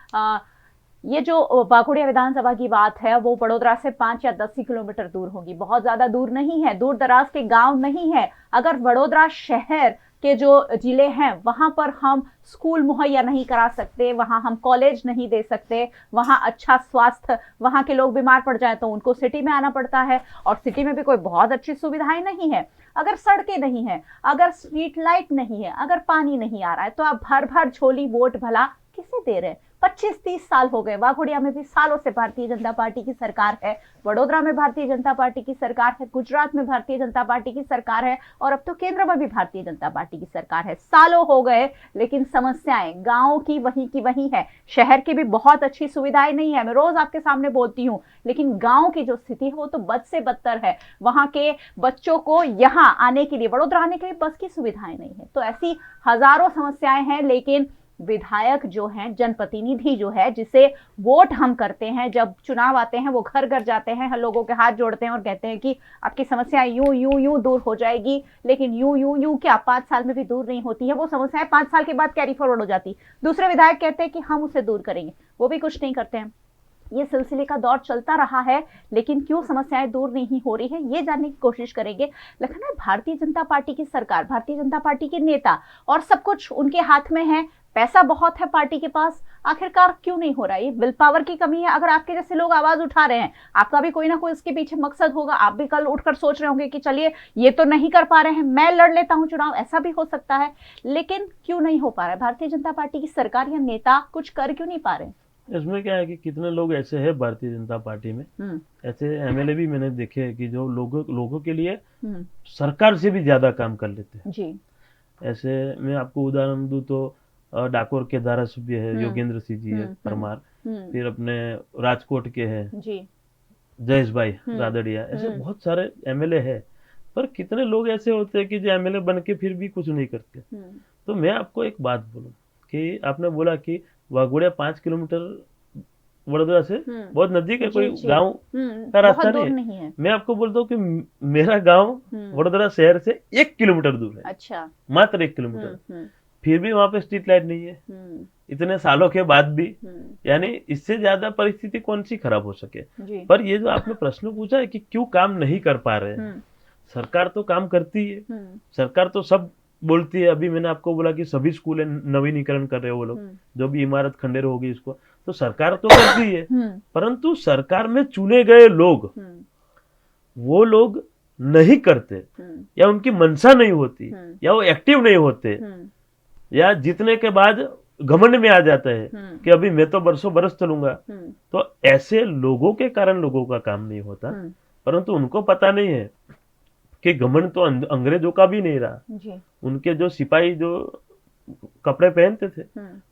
ये जो वाघोड़िया विधानसभा की बात है वो वडोदरा से 5 या 10 ही किलोमीटर दूर होगी, बहुत ज्यादा दूर नहीं है, दूर दराज के गांव नहीं है। अगर वडोदरा शहर के जो जिले हैं वहां पर हम स्कूल मुहैया नहीं करा सकते, वहां हम कॉलेज नहीं दे सकते, वहां अच्छा स्वास्थ्य, वहां के लोग बीमार पड़ जाए तो उनको सिटी में आना पड़ता है, और सिटी में भी कोई बहुत अच्छी सुविधाएं नहीं है। अगर सड़कें नहीं है, अगर स्ट्रीट लाइट नहीं है, अगर पानी नहीं आ रहा है, तो आप भर भर झोली वोट भला किसे दे रहे हैं? 25-30 साल हो गए, वाघोड़िया में भी सालों से भारतीय जनता पार्टी की सरकार है, वडोदरा में भारतीय जनता पार्टी की सरकार है, गुजरात में भारतीय जनता पार्टी की सरकार है, और अब तो केंद्र में भी भारतीय जनता पार्टी की सरकार है। सालों हो गए, लेकिन समस्याएं गांव की वही है। शहर की भी बहुत अच्छी सुविधाएं नहीं है, मैं रोज आपके सामने बोलती हूँ, लेकिन गांव की जो स्थिति है वो तो बद से बदतर है। वहां के बच्चों को यहाँ आने के लिए, वडोदरा आने के लिए बस की सुविधाएं नहीं है। तो ऐसी हजारों समस्याएं हैं, लेकिन विधायक जो हैं, जनप्रतिनिधि जो है, जिसे वोट हम करते हैं, जब चुनाव आते हैं वो घर घर जाते हैं, लोगों के हाथ जोड़ते हैं और कहते हैं कि आपकी समस्या यूं यूं यूं दूर हो जाएगी, लेकिन यूं यूं यूं क्या 5 साल में भी दूर नहीं होती है। वो समस्याएं 5 साल के बाद कैरी फॉरवर्ड हो जाती। दूसरे विधायक कहते हैं कि हम उसे दूर करेंगे, वो भी कुछ नहीं करते हैं। ये सिलसिले का दौर चलता रहा है, लेकिन क्यों समस्याएं दूर नहीं हो रही है ये जानने की कोशिश करेंगे। लेकिन भारतीय जनता पार्टी की सरकार, भारतीय जनता पार्टी के नेता, और सब कुछ उनके हाथ में है, पैसा बहुत है पार्टी के पास, आखिरकार क्यों नहीं हो रहा है? विल पावर की कमी है। अगर आपके जैसे लोग आवाज उठा रहे हैं, आपका भी कोई ना कोई इसके पीछे मकसद होगा। आप भी कल उठकर सोच रहे होंगे कि चलिए ये तो नहीं कर पा रहे हैं, मैं लड़ लेता हूं चुनाव, ऐसा भी हो सकता है। लेकिन क्यों नहीं हो पा रहा है? भारतीय जनता पार्टी की सरकार या नेता कुछ कर क्यों नहीं पा रहे?
इसमें क्या है कि कितने लोग ऐसे हैं भारतीय जनता पार्टी में, ऐसे एमएलए भी मैंने देखे हैं कि जो लोगों के लिए सरकार से भी ज्यादा काम कर लेते हैं
जी।
ऐसे मैं आपको उदाहरण दूं तो डाकोर के धारासभ्य है योगेंद्र सिंह जी है परमार, फिर अपने राजकोट के हैं
जी
जयेश भाई रादड़िया, ऐसे बहुत सारे एमएलए हैं। पर कितने लोग ऐसे होते हैं कि जो एमएलए बन के फिर भी कुछ नहीं करते। तो मैं आपको एक बात बोलूं कि आपने बोला कि वाघोड़िया 5 किलोमीटर वडोदरा से बहुत नजदीक है, कोई गांव का रास्ता नहीं है। मैं आपको बोलता हूँ कि मेरा गांव वडोदरा शहर से 1 किलोमीटर दूर है।
अच्छा।
मात्र 1 किलोमीटर। फिर भी वहां पे स्ट्रीट लाइट नहीं है इतने सालों के बाद भी। यानी इससे ज्यादा परिस्थिति कौन सी खराब हो सके। पर ये जो आपने प्रश्न पूछा है कि क्यों काम नहीं कर पा रहे हैं, सरकार तो काम करती है, सरकार तो सब बोलती है। अभी मैंने आपको बोला कि सभी स्कूल नवीनीकरण कर रहे हैं वो लोग, जो भी इमारत खंडेर होगी इसको, तो सरकार तो करती है। परंतु सरकार में चुने गए लोग, वो लोग नहीं करते, या उनकी मंशा नहीं होती, या वो एक्टिव नहीं होते, या जीतने के बाद घमंड में आ जाता है कि अभी मैं तो बरसों बरस चलूंगा। तो ऐसे लोगों के कारण लोगों का काम नहीं होता। परंतु उनको पता नहीं है कि घमंड तो अंग्रेजों का भी नहीं रहा। उनके जो सिपाही जो कपड़े पहनते थे,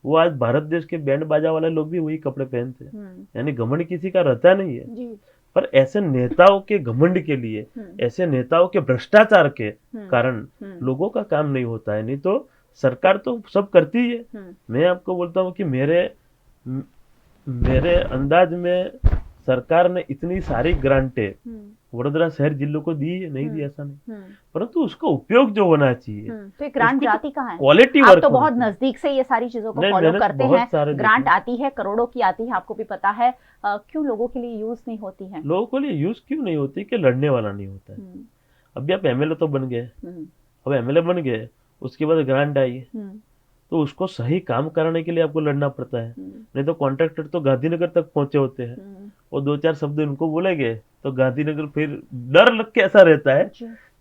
वो आज भारत देश के बैंड बाजा वाले लोग भी वही कपड़े पहनते हैं। यानी घमंड किसी का रहता नहीं है। पर ऐसे नेताओं के घमंड के लिए, ऐसे नेताओं के भ्रष्टाचार के कारण लोगों का काम नहीं होता है। नहीं तो सरकार तो सब करती है। मैं आपको बोलता हूँ कि मेरे अंदाज में सरकार ने इतनी सारी ग्रांटें वडोदरा शहर जिलों को दी है, नहीं दी ऐसा नहीं, परंतु उसका उपयोग जो होना चाहिए।
तो ये ग्रांट जाती कहाँ है?
क्वालिटी
आप तो बहुत नजदीक से ये सारी चीजों को फॉलो करते हैं। ग्रांट आती है, करोड़ों की आती है, आपको भी पता है। क्यों लोगों के लिए यूज नहीं होती है?
लोगों के लिए यूज क्यों नहीं होती? कि लड़ने वाला नहीं होता है। अभी आप एमएलए तो बन गए, अब एमएलए बन गए, उसके बाद ग्रांट आई, तो उसको सही काम कराने के लिए आपको लड़ना पड़ता है। नहीं तो कॉन्ट्रैक्टर तो गांधीनगर तक पहुंचे होते हैं, और 2-4 शब्द उनको बोलेंगे तो गांधीनगर फिर डर लग के ऐसा रहता है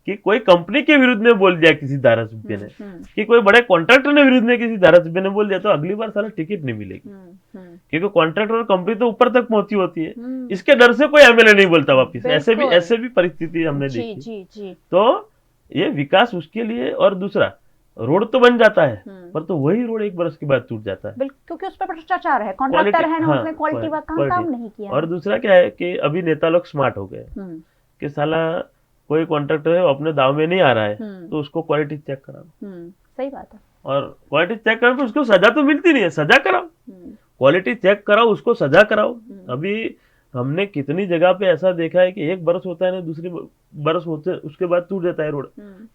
कि कोई कंपनी के विरुद्ध में बोल दिया किसी धारासभ्य ने, कि कोई बड़े कॉन्ट्रैक्टर ने विरुद्ध में किसी धारासभ्य ने बोल दिया, तो अगली बार साला टिकट नहीं मिलेगी। क्योंकि कॉन्ट्रैक्टर और कंपनी तो ऊपर तक पहुंची होती है। इसके डर से कोई एमएलए नहीं बोलता वापिस। ऐसे भी परिस्थिति हमने देखी। तो ये विकास उसके लिए, और दूसरा रोड तो बन जाता है, पर तो वही रोड 1 बरस के बाद टूट जाता है,
क्योंकि उस पर भ्रष्टाचार है, कॉन्ट्रैक्टर है ना, उसने क्वालिटी का काम नहीं किया।
और दूसरा क्या है कि अभी नेता लोग स्मार्ट हो गए कि साला कोई कॉन्ट्रैक्टर है अपने दाव में नहीं आ रहा है, तो उसको क्वालिटी चेक कराओ।
सही बात है।
और क्वालिटी चेक कराओ, उसको सजा तो मिलती नहीं है, सजा कराओ, क्वालिटी चेक कराओ, उसको सजा कराओ। अभी हमने कितनी जगह पे ऐसा देखा है कि एक बरस होता है ना, दूसरी बरस होते उसके बाद टूट जाता है रोड।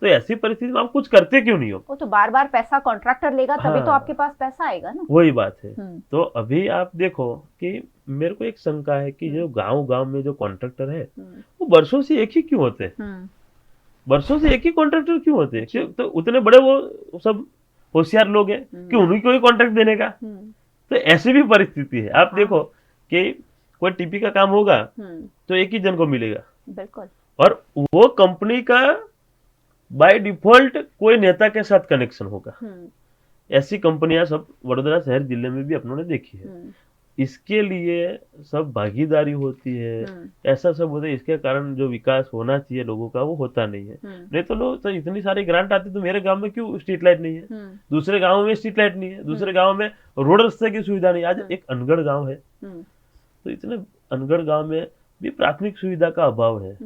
तो ऐसी परिस्थिति में आप कुछ करते क्यों नहीं हो?
वो तो बार बार पैसा कॉन्ट्रैक्टर लेगा तभी तो
हाँ।
आपके पास पैसा आएगा ना।
वही बात है। तो अभी आप देखो कि मेरे को एक शंका है कि जो गांव में जो कॉन्ट्रैक्टर है वो वर्षों से एक ही क्यों होते हैं? वर्षों से एक ही कॉन्ट्रैक्टर क्यों होते हैं? तो उतने बड़े वो सब होशियार लोग हैं कि उन्हीं को ही कॉन्ट्रैक्ट देने का। तो ऐसी भी परिस्थिति है। आप देखो कि कोई टीपी का काम होगा तो एक ही जन को मिलेगा,
बिल्कुल,
और वो कंपनी का बाय डिफॉल्ट कोई नेता के साथ कनेक्शन होगा। ऐसी कंपनियां सब वडोदरा शहर जिले में भी अपनों ने देखी है। इसके लिए सब भागीदारी होती है, ऐसा सब होता है। इसके कारण जो विकास होना चाहिए लोगों का वो होता नहीं है। नहीं तो लोग तो इतनी सारी ग्रांट आती, तो मेरे गांव में क्यों स्ट्रीट लाइट नहीं है? दूसरे गांव में स्ट्रीट लाइट नहीं है, दूसरे गांव में रोड रास्ते की सुविधा नहीं। आज एक अनगढ़ गांव है, तो इतने अनगढ़ गांव में भी प्राथमिक सुविधा का अभाव है।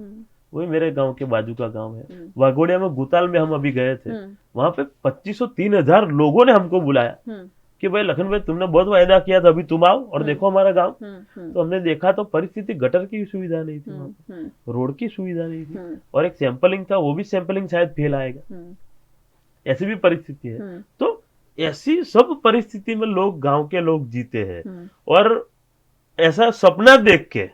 वही मेरे गांव के बाजू का गांव है वाघोड़िया में, गुताल में हम अभी गए थे। वहां पे 2500-3000 लोगों ने हमको बुलाया कि भाई लखन भाई तुमने बहुत वायदा किया था, अभी तुम आओ और देखो हमारा गांव। तो हमने देखा तो परिस्थिति, गटर की सुविधा नहीं थी वहां पे, रोड की सुविधा नहीं थी, और एक सैंपलिंग था, वो भी सैंपलिंग शायद फेल आएगा। ऐसी भी परिस्थिति है। तो ऐसी सब परिस्थिति में लोग, गांव के लोग जीते हैं और ऐसा सपना देख के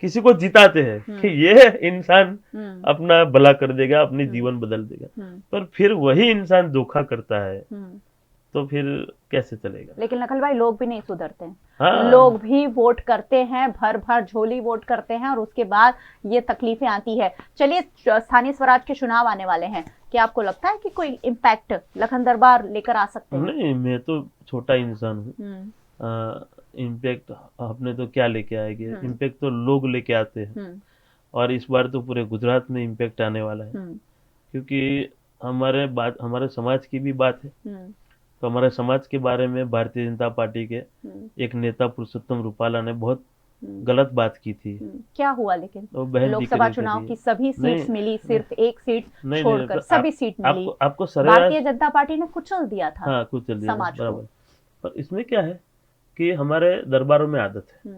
किसी को जिताते हैं कि ये इंसान अपना भला कर देगा, अपनी जीवन बदल देगा, पर फिर वही इंसान धोखा करता है तो फिर कैसे चलेगा?
लेकिन नकल भाई, लोग भी नहीं सुधरते हैं।
हाँ।
लोग भी वोट करते हैं, भर भर झोली वोट करते हैं, और उसके बाद ये तकलीफें आती है। चलिए, स्थानीय स्वराज के चुनाव आने वाले हैं, क्या आपको लगता है कि कोई इम्पैक्ट लखन दरबार लेकर आ सकते हैं?
नहीं, मैं तो छोटा इंसान हूँ। इम्पैक्ट आपने तो क्या लेके आएंगे? इम्पैक्ट तो लोग लेके आते हैं, और इस बार तो पूरे गुजरात में इम्पैक्ट आने वाला है, क्योंकि हमारे समाज की भी बात है। तो हमारे समाज के बारे में भारतीय जनता पार्टी के एक नेता पुरुषोत्तम रूपाला ने बहुत गलत बात की थी।
क्या हुआ? लेकिन
बहन
लोकसभा चुनाव की सभी सीट्स मिली, सिर्फ एक सीट छोड़कर सभी सीट मिली।
आपको
भारतीय जनता पार्टी ने कुचल दिया था।
हाँ, कुचल दिया
समाज
बराबर। पर इसमें क्या है कि हमारे दरबारों में आदत है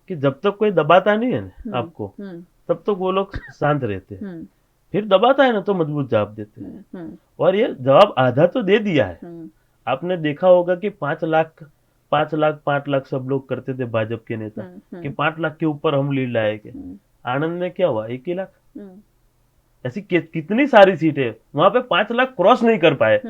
कि जब तक कोई दबाता नहीं है ना आपको, तब तक वो लोग शांत रहते हैं। फिर दबाता है ना तो मजबूत जवाब देते हैं, और ये जवाब आधा तो दे दिया है। आपने देखा होगा कि 5 लाख सब लोग करते थे भाजपा के नेता कि 5 लाख के ऊपर हम लीड लाएंगे। आनंद में क्या हुआ? 1 ही लाख। ऐसी कितनी सारी सीटें वहां पे 5 लाख क्रॉस नहीं कर पाए।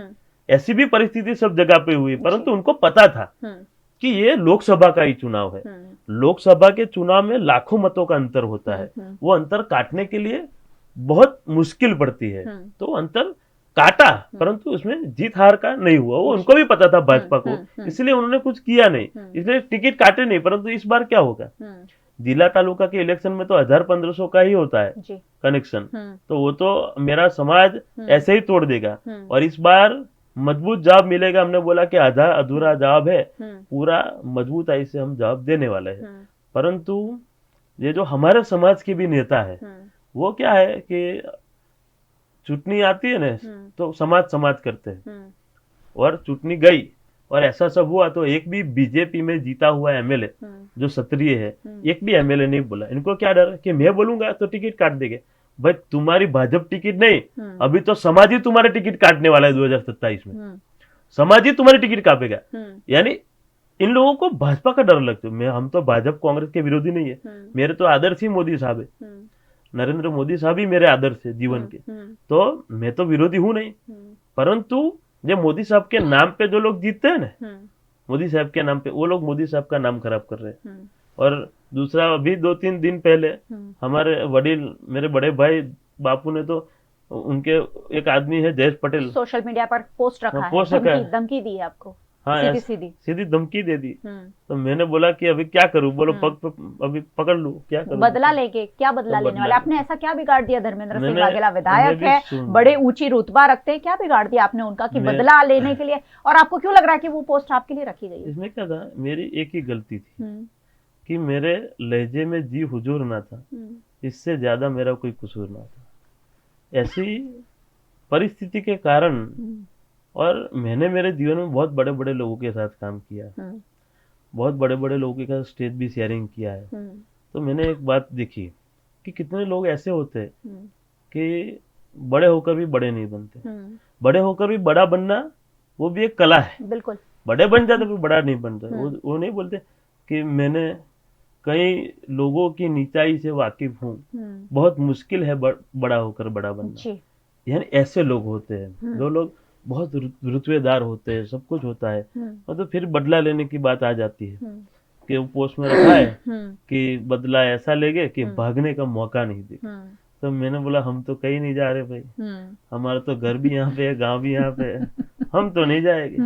ऐसी भी परिस्थिति सब जगह पे हुई, परंतु उनको पता था कि ये लोकसभा का ही चुनाव है। लोकसभा के चुनाव में लाखों मतों का अंतर होता है, वो अंतर काटने के लिए बहुत मुश्किल पड़ती है। तो अंतर काटा, परंतु उसमें जीत हार का नहीं हुआ। वो उनको भी पता था भाजपा को, इसलिए उन्होंने कुछ किया नहीं, इसलिए टिकट काटे नहीं। परंतु इस बार क्या होगा? जिला तालुका के इलेक्शन में तो 1000-1500 का ही होता है कनेक्शन, तो वो तो मेरा समाज ऐसे ही तोड़ देगा। और इस बार मजबूत जवाब मिलेगा। हमने बोला कि आधा अधूरा जवाब है, पूरा मजबूताई से हम जवाब देने वाले हैं। परंतु ये जो हमारे समाज के भी नेता है, वो क्या है कि चुटनी आती है ना तो समाज करते हैं, और चुटनी गई और ऐसा सब हुआ तो एक भी बीजेपी में जीता हुआ एमएलए जो सक्रिय है, एक भी एमएलए नहीं बोला। इनको क्या डर कि मैं बोलूंगा तो टिकट काट देंगे। भाई तुम्हारी भाजपा टिकट नहीं, अभी तो समाज ही तुम्हारे टिकट काटने वाला है 2027 में। समाज ही तुम्हारी टिकट काटेगा। यानी इन लोगों को भाजपा का डर लगता है। हम तो भाजपा कांग्रेस के विरोधी नहीं है, मेरे तो आदर्श ही मोदी साहब है। नरेंद्र मोदी साहब ही मेरे आदर्श है जीवन के, तो मैं तो विरोधी हूं नहीं। परंतु ये मोदी साहब के नाम पे जो लोग जीतते हैं ना, मोदी साहब के नाम पे, वो लोग मोदी साहब का नाम खराब कर रहे हैं। और दूसरा, अभी 2-3 दिन पहले हमारे वडील, मेरे बड़े भाई बापू ने तो, उनके एक आदमी है जयेश पटेल,
सोशल मीडिया पर पोस्ट रखा है, धमकी दी है आपको।
हाँ, सीधी धमकी दे दी। तो मैंने बोला कि अभी क्या करूं? बोलो अभी पकड़ लूं, क्या करूं?
बदला लेके क्या बदला लेने वाले? आपने ऐसा क्या बिगाड़ दिया? धर्मेंद्र सिंह वाघेला विधायक है, बड़े ऊंची रुतबा रखते हैं, क्या बिगाड़ दिया आपने उनका कि बदला लेने के लिए? और आपको क्यों लग रहा है कि वो पोस्ट आपके लिए रखी गई है?
इसमें क्या था, मेरी एक ही गलती थी कि मेरे लहजे में जी हुजूर ना था, इससे ज्यादा मेरा कोई कसूर ना था। ऐसी परिस्थिति के कारण, और मैंने मेरे जीवन में बहुत बड़े बड़े लोगों के साथ काम किया, बहुत बड़े बड़े लोगों के साथ स्टेज भी शेयरिंग किया है। तो मैंने एक बात देखी कि कितने लोग ऐसे होते हैं
हम्म,
कि बड़े होकर भी बड़े नहीं बनते,
हम्म,
बड़े होकर भी बड़ा बनना वो भी एक कला है।
बिल्कुल।
बड़े बन जाते फिर बड़ा नहीं बनता।
हम्म,
वो नहीं बोलते कि मैंने कई लोगों की नीचाई से वाकिफ हूँ, बहुत मुश्किल है बड़ा होकर बड़ा बनना।
जी।
यानी ऐसे लोग होते हैं जो लोग बहुत रुतबेदार होते हैं, सब कुछ होता है, और तो फिर बदला लेने की बात आ जाती है कि वो पोस्ट में रखा है कि बदला ऐसा लेंगे कि भागने का मौका नहीं देगा। तो मैंने बोला हम तो कहीं नहीं जा रहे भाई, हमारा तो घर भी यहाँ पे है, गांव भी यहाँ पे है, हम तो नहीं जाएंगे,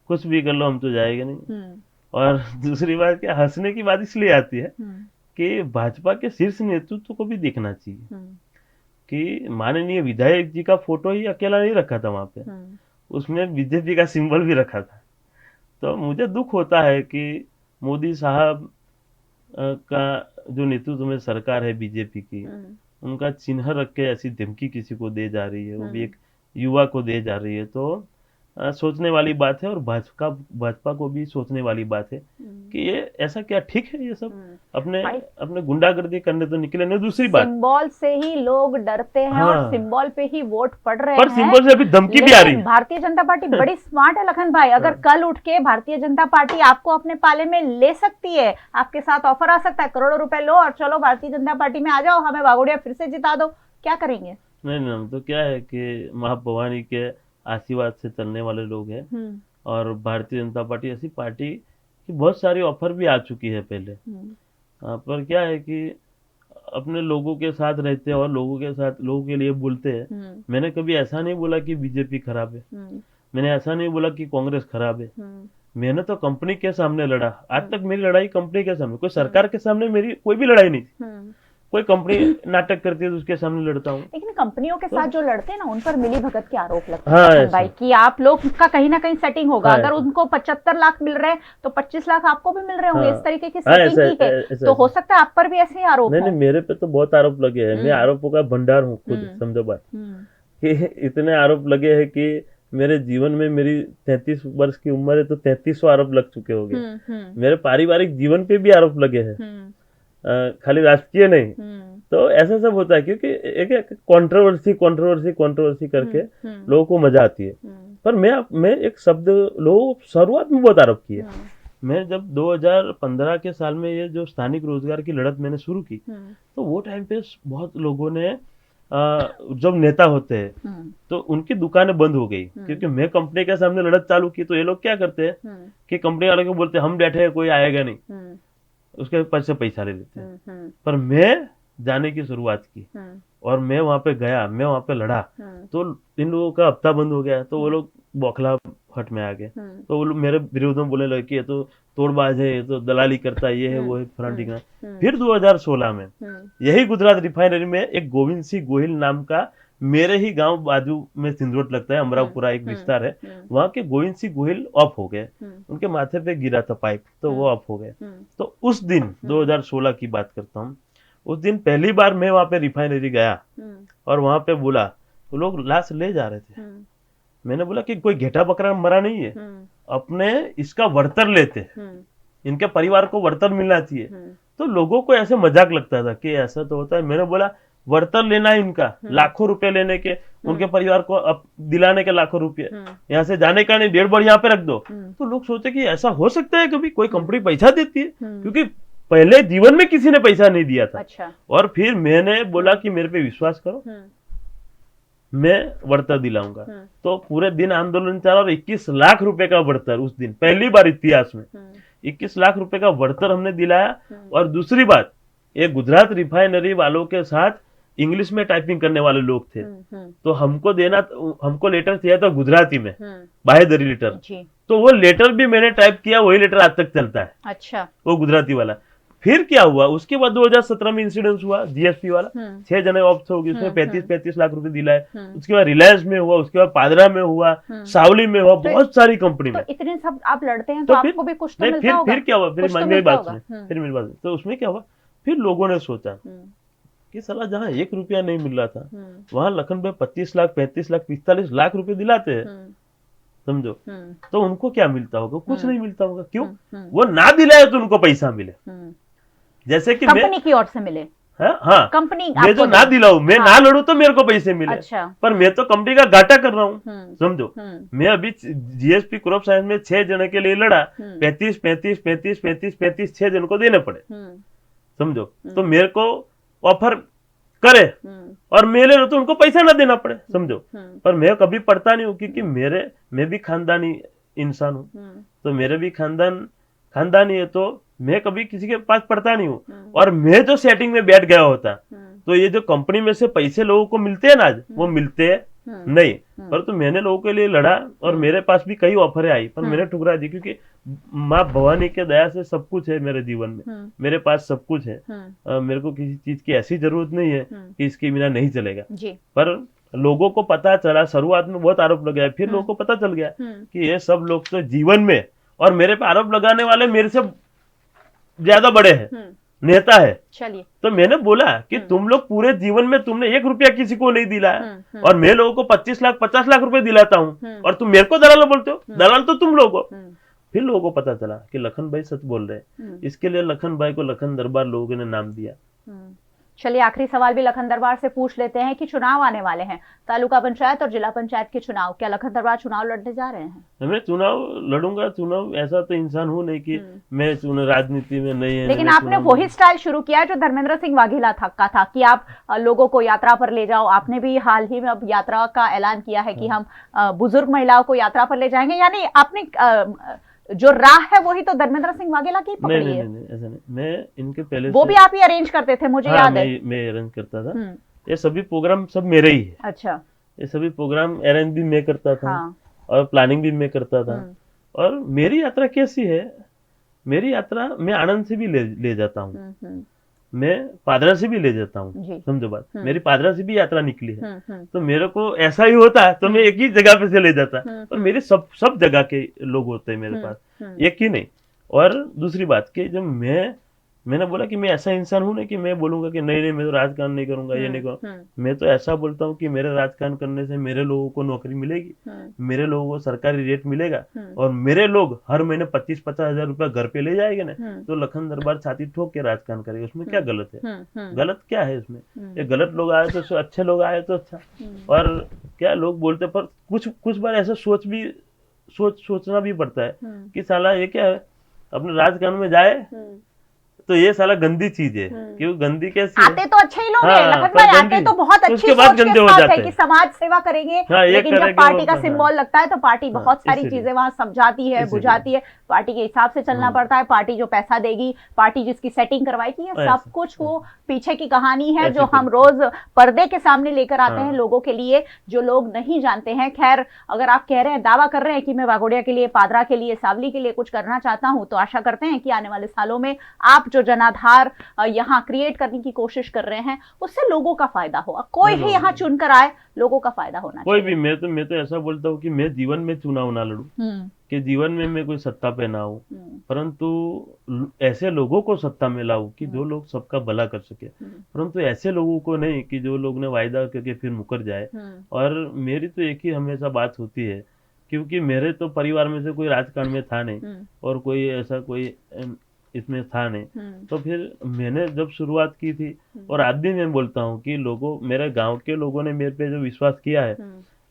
कुछ भी कर लो हम तो जाएंगे नहीं। और दूसरी बात क्या, हंसने की बात इसलिए आती है कि भाजपा के शीर्ष नेतृत्व को भी देखना चाहिए कि माननीय विधायक जी का फोटो ही अकेला नहीं रखा था वहां पे, उसमें बीजेपी का सिंबल भी रखा था। तो मुझे दुख होता है कि मोदी साहब का जो नेतृत्व में सरकार है बीजेपी की, उनका चिन्ह रख के ऐसी धमकी किसी को दे जा रही है, वो भी एक युवा को दे जा रही है। तो सोचने वाली बात है, और भाजपा को भी सोचने वाली बात है कि ये ऐसा क्या ठीक है, ये सब अपने अपने गुंडागर्दी करने तो निकले नहीं। दूसरी बात,
सिंबल से ही लोग डरते हैं।
हाँ,
और सिंबल पे ही वोट पड़ रहे
पर
हैं।
सिंबल से अभी धमकी भी आ रही है।
भारतीय जनता पार्टी बड़ी स्मार्ट है लखन भाई। अगर कल उठ के भारतीय जनता पार्टी आपको अपने पाले में ले सकती है, आपके साथ ऑफर आ सकता है, करोड़ों रुपए लो और चलो भारतीय जनता पार्टी में आ जाओ, हमें वाघोड़िया फिर से जिता दो, क्या करेंगे?
नहीं, हम तो क्या है कि माँ भवानी के आशीर्वाद से चलने वाले लोग हैं, और भारतीय जनता पार्टी ऐसी पार्टी की बहुत सारी ऑफर भी आ चुकी है पहले। पर क्या है कि अपने लोगों के साथ रहते हैं और लोगों के लिए बोलते हैं। मैंने कभी ऐसा नहीं बोला कि बीजेपी खराब है, मैंने ऐसा नहीं बोला कि कांग्रेस खराब है। मैंने तो कंपनी के सामने लड़ा, आज तक मेरी लड़ाई कंपनी के सामने, कोई सरकार के सामने मेरी कोई भी लड़ाई नहीं थी। कोई कंपनी नाटक करती है तो उसके सामने लड़ता हूँ।
लेकिन कंपनियों के साथ जो लड़ते हैं ना, उन पर मिली भगत के आरोप लगते हैं भाई कि आप लोग का कहीं ना कहीं सेटिंग होगा। अगर उनको 75 लाख मिल रहे हैं तो 25 लाख आपको भी मिल रहे होंगे। इस तरीके की सेटिंग की है, तो हो सकता है आप पर भी ऐसे ही आरोप
नहीं, मेरे पे तो बहुत आरोप लगे हैं। मैं आरोपों का भंडार हूँ खुद, समझो बात कि इतने आरोप लगे हैं कि मेरे जीवन में, मेरी 33 वर्ष की उम्र है तो 3300 आरोप लग चुके होंगे। मेरे पारिवारिक जीवन पे भी आरोप लगे हैं, खाली राजकीय नहीं। तो ऐसा सब होता है क्योंकि एक कंट्रोवर्सी करके लोगों को मजा आती है। पर मैं एक शब्द, लोगों शुरुआत में बहुत आरोप किए। मैं जब 2015 के साल में ये जो स्थानिक रोजगार की लड़त मैंने शुरू की, तो वो टाइम पे बहुत लोगों ने, जब नेता होते हैं तो उनकी दुकानें बंद हो गई क्योंकि मैं कंपनी के सामने लड़त चालू की। तो ये लोग क्या करते हैं कि कंपनी वाले को बोलते हैं हम बैठे हैं, कोई आएगा नहीं, उसके पास से पैसा ले लेते हैं। पर मैं जाने की शुरुआत की और मैं वहां पे गया, मैं वहां पे लड़ा, तो इन लोगों का हफ्ता बंद हो गया। तो वो लोग बौखला हट में आ गए। तो वो लोग मेरे विरोध में बोलने लगे कि ये तो तोड़बाज है, ये तो दलाली करता है, ये है वो है, फलाना ठिकाना। फिर 2016 में यही गुजरात रिफाइनरी में एक गोविंद सिंह गोहिल नाम का, मेरे ही गांव बाजू में सिंदरोट लगता है, अमरापुरा एक विस्तार है, वहां के गोविंद सिंह गोहिल ऑफ हो गए। उनके माथे पे गिरा था पाइप, तो वो ऑफ हो गए। तो उस दिन 2016 की बात करता हूँ, उस दिन पहली बार मैं वहां पे रिफाइनरी गया और वहां पे बोला, वो लोग लाश ले जा रहे थे। मैंने बोला कि कोई घेटा बकरा मरा नहीं है, अपने इसका वर्तर लेते, इनके परिवार को वर्तर मिलना चाहिए। तो लोगों को ऐसे मजाक लगता था कि ऐसा तो होता है। मैंने बोला वर्तर लेना है इनका, लाखों रुपए लेने के, उनके परिवार को अब दिलाने के लाखों रुपए, यहाँ से जाने का नहीं, 1.5 बढ़ यहाँ पे रख दो। तो लोग सोचे कि ऐसा हो सकता है कभी कोई कंपनी पैसा देती है, क्योंकि पहले जीवन में किसी ने पैसा नहीं दिया था।
अच्छा।
और फिर मैंने बोला कि मेरे पे विश्वास करो, मैं वर्तर दिलाऊंगा। तो पूरे दिन आंदोलन चला और 21 लाख रुपए का वर्तर उस दिन पहली बार इतिहास में 21 लाख रुपए का वर्तर हमने दिलाया। और दूसरी बात, ये गुजरात रिफाइनरी वालों के साथ इंग्लिश में टाइपिंग करने वाले लोग थे, तो हमको लेटर चाहिए था गुजराती में, बाहेदरी लेटर। तो वो लेटर भी मैंने टाइप किया, वही लेटर आज तक चलता है।
अच्छा।
वो गुजराती वाला। फिर क्या हुआ, उसके बाद 2017 में इंसिडेंस हुआ जीएसपी वाला, 6 जने ऑफ हो गए, उसमें 35 लाख रुपए दिलाए। उसके बाद रिलायंस में हुआ, उसके बाद पादरा में हुआ, सावली में हुआ, बहुत सारी कंपनी में।
तो इतने सब आप लड़ते हैं तो आपको भी कुछ तो मिलता होगा।
फिर क्या हुआ, फिर मेरी बात सुने, तो उसमें क्या हुआ, फिर लोगों ने सोचा कि साला जहाँ 1 रुपया नहीं मिल रहा था, वहां लखन भाई 25 लाख 35 लाख 45 लाख रुपए दिलाते हैं, समझो। तो उनको क्या मिलता होगा, कुछ नहीं मिलता होगा। क्यों? वो ना दिलाए तो उनको पैसा मिले। जैसे कि मैं
कंपनी की ओर से मिले,
हाँ
कंपनी
मैं जो
आपको
ना
दे।
दिलाऊं, मैं
हाँ।
ना लड़ू तो मेरे को पैसे मिले,
अच्छा।
पर मैं तो कंपनी का घाटा कर रहा हूँ। समझो,
हम्म।
मैं अभी जीएसपी क्रॉप साइंस में 6 जने के लिए लड़ा,
हम्म।
35 6 जन को देने पड़े।
हम्म।
समझो, तो मेरे को ऑफर करे और मेरे तो उनको पैसा ना देना पड़े। समझो, पर मैं कभी पढ़ता नहीं हूँ, क्योंकि मैं भी खानदानी इंसान हूँ, तो मेरे भी खानदानी है, तो मैं कभी किसी के पास पढ़ता नहीं हूँ। और मैं जो सेटिंग में बैठ गया होता, तो ये जो कंपनी में से पैसे लोगों को मिलते हैं ना आज, वो मिलते हैं नहीं। पर तो मैंने लोगों के लिए लड़ा और मेरे पास भी कई ऑफरें आई, पर मैंने ठुकरा दी, क्योंकि माँ भवानी के दया से सब कुछ है मेरे जीवन में, मेरे पास सब कुछ है। मेरे को किसी चीज की ऐसी जरूरत नहीं है कि इसके बिना नहीं चलेगा
जी।
पर लोगों को पता चला, शुरुआत में बहुत आरोप लगाया, फिर लोगों को पता चल गया कि ये सब लोग तो जीवन में, और मेरे पे आरोप लगाने वाले मेरे से ज्यादा बड़े हैं, नेता है।
चलिए,
तो मैंने बोला कि तुम लोग पूरे जीवन में तुमने 1 रुपया किसी को नहीं दिलाया, और मैं लोगों को 25 लाख 50 लाख रुपए दिलाता हूँ, और तुम मेरे को दलाल बोलते हो। दलाल तो तुम लोग हो। फिर लोगों को पता चला कि लखन भाई सच बोल रहे हैं, इसके लिए लखन भाई को लखन दरबार लोगों ने नाम दिया।
चलिए, आखिरी सवाल भी लखन दरबार से पूछ लेते हैं कि चुनाव आने वाले हैं, तालुका पंचायत और जिला पंचायत के चुनाव, क्या लखन दरबार चुनाव लड़ने जा रहे हैं?
मैं चुनाव लड़ूंगा। चुनाव, ऐसा तो इंसान हूं नहीं कि मैं राजनीति में नहीं है।
लेकिन आपने वही स्टाइल शुरू किया जो धर्मेंद्र सिंह वाघेला का था कि आप लोगों को यात्रा पर ले जाओ। आपने भी हाल ही में अब यात्रा का ऐलान किया है कि हम बुजुर्ग महिलाओं को यात्रा पर ले जाएंगे, यानी आपने जो राह है वही तो धर्मेंद्र सिंह वाघेला की पकड़ी है।
नहीं, ऐसा नहीं। मैं इनके पहले
वो भी आप ही अरेंज करते थे, मुझे याद है।
मैं अरेंज करता था। ये सभी प्रोग्राम सब मेरे ही है।
अच्छा।
ये सभी प्रोग्राम अरेंज भी मैं करता था।
हाँ।
और प्लानिंग भी मैं करता था। और मेरी यात्रा कैसी है, मेरी यात्रा मैं आनंद से भी ले जाता हूँ, मैं पादरा से भी ले जाता हूँ। समझो बात, मेरी पादरा से भी यात्रा निकली है। तो मेरे को ऐसा ही होता है तो मैं एक ही जगह पे से ले जाता, और मेरे सब जगह के लोग होते हैं मेरे पास, एक ही नहीं। और दूसरी बात कि जब मैंने बोला कि मैं ऐसा इंसान हूं ना कि मैं बोलूंगा कि नहीं मैं तो राजकारण नहीं करूंगा, ये नहीं करूंगा। मैं तो ऐसा बोलता हूँ कि मेरे राजकारण करने से मेरे लोगों को नौकरी मिलेगी, मेरे लोगों को सरकारी रेट मिलेगा, और मेरे लोग हर महीने 25-50 हजार रुपया घर पे ले जाएंगे ना, तो लखन दरबार छाती ठोक के राजकारण करेगा। उसमें क्या गलत है? गलत क्या है इसमें? ये गलत लोग आए तो अच्छे लोग आए तो अच्छा। और क्या लोग बोलते, पर कुछ बार ऐसा सोचना भी पड़ता है कि साला ये क्या है, अपने राजकारण में जाए तो ये साला गंदी चीज है। क्यों गंदी कैसी
आते तो अच्छे ही लोग हैं लखन भाई, आते तो बहुत अच्छी
उसके बाद गंदे हो जाते
हैं कि समाज सेवा करेंगे। लेकिन जब पार्टी का सिंबल लगता है तो पार्टी बहुत सारी चीजें वहां समझाती है, बुझाती है। पार्टी के हिसाब से चलना पड़ता है। पार्टी जो पैसा देगी, पार्टी जिसकी सेटिंग करवाएगी, ये सब कुछ वो पीछे की कहानी है जो हम रोज पर्दे के सामने लेकर आते हैं लोगों के लिए, जो लोग नहीं जानते हैं। खैर, अगर आप कह रहे हैं, दावा कर रहे हैं कि मैं वाघोडिया के लिए, पादरा के लिए, सावली के लिए कुछ करना चाहता हूं, तो आशा करते हैं कि आने वाले सालों में आप जो जनाधार यहाँ क्रिएट करने की कोशिश कर रहे हैं उससे लोगों का फायदा हो। कोई भी यहाँ चुनकर आए, लोगों का फायदा होना
कोई भी। मैं तो ऐसा बोलता हूँ कि मैं जीवन में चुनाव ना लड़ूं, कि जीवन में मैं कोई सत्ता पे ना हूँ, परंतु ऐसे लोगों को सत्ता में लाऊं कि जो लोग सबका भला कर सके, परंतु ऐसे लोगों को नहीं कि जो लोग ने वायदा करके फिर मुकर जाए। और मेरी तो एक ही हमेशा बात होती है, क्योंकि मेरे तो परिवार में से कोई राजकारण में था नहीं और कोई ऐसा कोई इसमें था नहीं, तो फिर मैंने जब शुरुआत की थी, और आज भी मैं बोलता हूँ कि मेरे गांव के लोगों ने मेरे पे जो विश्वास किया है,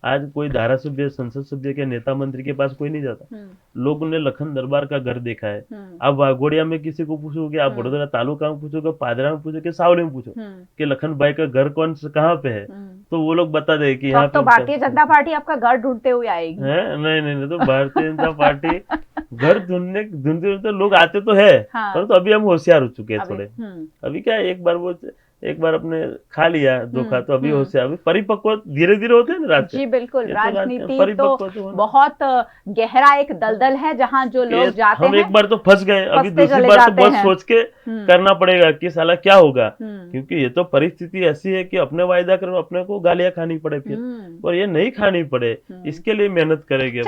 आज कोई धारासभ्य, संसद सभ्य के नेता मंत्री के पास कोई नहीं जाता। लोगों ने लखन दरबार का घर देखा है। आप वाघोडिया में किसी को पूछोगे, आप वडोदरा तालुका में पूछोगे, पादरा में पूछो, कि सावली में पूछो कि लखन भाई का घर कौन से कहाँ पे है, तो वो लोग बता दे कि यहाँ
तो भारतीय जनता पार्टी आपका घर ढूंढते हुए आएगी।
नहीं, तो भारतीय जनता पार्टी घर ढूंढते लोग आते तो है, परंतु अभी हम होशियार हो चुके हैं थोड़े। अभी क्या, एक बार अपने खा लिया धोखा, तो अभी होशियार, अभी परिपक्व धीरे धीरे होते हैं ना राजनीति।
जी बिल्कुल, राजनीति तो बहुत गहरा एक दलदल है जहाँ जो लोग जाते हैं।
हम एक बार तो फंस गए, अभी दूसरी बार तो बहुत सोच के करना पड़ेगा कि साला क्या होगा, क्योंकि ये तो परिस्थिति ऐसी है कि अपने वायदा करो, अपने को गालियां खानी पड़े फिर, और ये नहीं खानी पड़े, इसके लिए मेहनत करेंगे।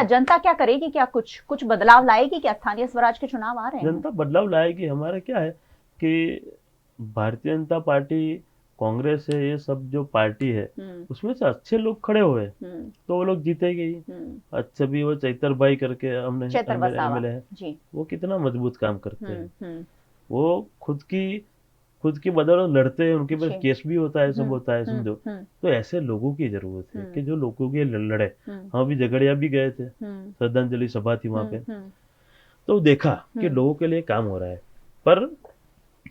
जनता क्या करेगी? क्या कुछ बदलाव लाएगी? क्या स्थानीय स्वराज के चुनाव आ रहे हैं?
जनता बदलाव लाएगी। हमारा क्या है कि भारतीय जनता पार्टी, कांग्रेस है, ये सब जो पार्टी है उसमें से अच्छे लोग खड़े हुए तो वो लोग जीतेंगे ही। अच्छा भी वो चैतर भाई करके हमने एमएलए है, वो कितना मजबूत काम करते हैं। वो खुद की बदौलत लड़ते हैं, उनके पास
जी।
केस भी होता है, सब होता है, समझो।
हम्म,
तो ऐसे लोगों की जरूरत है कि जो लोगों के लिए लड़े।
हम्म,
हम अभी झगड़िया भी गए थे,
हम्म,
श्रद्धांजलि सभा थी वहां पे,
हम्म,
तो देखा कि
हम्म,
लोगों के लिए काम हो रहा है। पर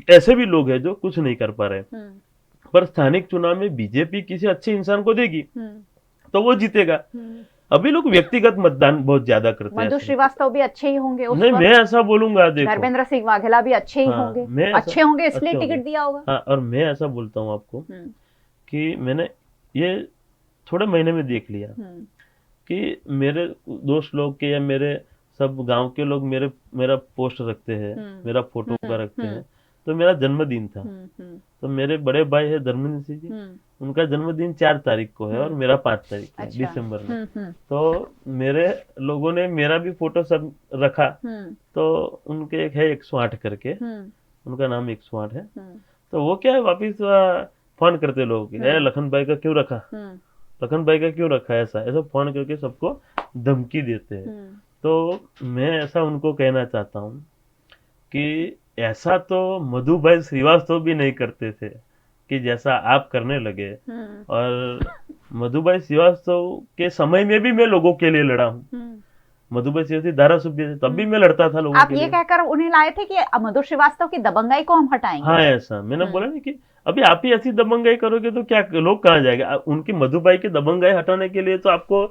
ऐसे भी लोग हैं जो कुछ नहीं कर पा रहे।
हम्म,
पर स्थानिक चुनाव में बीजेपी किसी अच्छे इंसान को देगी
हम्म,
तो वो जीतेगा।
हम्म।
अभी लोग व्यक्तिगत मतदान बहुत ज्यादा करते हैं,
मधु
ऐसा लगता
श्रीवास्तव भी अच्छे ही होंगे
है।
उस
नहीं, मैं
वक्त।
ऐसा बोलूंगा, देखो।
धर्मेंद्र सिंह वाघेला भी अच्छे ही
हाँ,
होंगे।
मैं ऐसा
अच्छे होंगे इसलिए
अच्छे होंगे।
टिकट दिया होगा।
हाँ, और मैं ऐसा बोलता हूँ आपको
हम्म,
कि मैंने ये थोड़े महीने में देख लिया
हम्म,
कि मेरे दोस्त लोग के या मेरे सब गांव के लोग मेरा पोस्ट रखते हैं,
हम्म,
मेरा फोटो का रखते
हम्म,
हैं। तो मेरा जन्मदिन था,
हम्म,
तो मेरे बड़े भाई है धर्मेंद्र सिंह जी,
हम्म,
उनका जन्मदिन 4 तारीख को है और मेरा 5 तारीख को है,
अच्छा।
दिसंबर में।
हम्म,
तो मेरे लोगों ने मेरा भी फोटो सब रखा।
हम्म,
तो उनके एक है 108 करके,
हम्म,
उनका नाम 108 है।
हम्म,
तो वो क्या है, वापिस फोन करते लोगों की, "ए, लखन भाई का क्यों रखा,
हम्म,
लखन भाई का क्यों रखा", ऐसा ऐसा फोन करके सबको धमकी देते हैं।
हम्म,
तो मैं ऐसा उनको कहना चाहता हूँ कि ऐसा तो मधु भाई श्रीवास्तव भी नहीं करते थे कि जैसा आप करने लगे।
हम्म,
और मधु भाई श्रीवास्तव के समय में भी मैं लोगों के लिए लड़ा हूँ।
हम्म,
मधु भाई श्रीवास्तव धारासभ्य थे, तब भी
हम्म।
मैं लड़ता था लोगों
आप
के
ये
लिए।
कहकर उन्हें लाए थे कि मधु श्रीवास्तव की दबंगाई को हम हटाएंगे।
हाँ, ऐसा मैंने बोला नहीं कि अभी आप ही ऐसी दबंगाई करोगे तो क्या लोग कहाँ जाएंगे। उनकी मधु भाई की दबंगाई हटाने के लिए तो आपको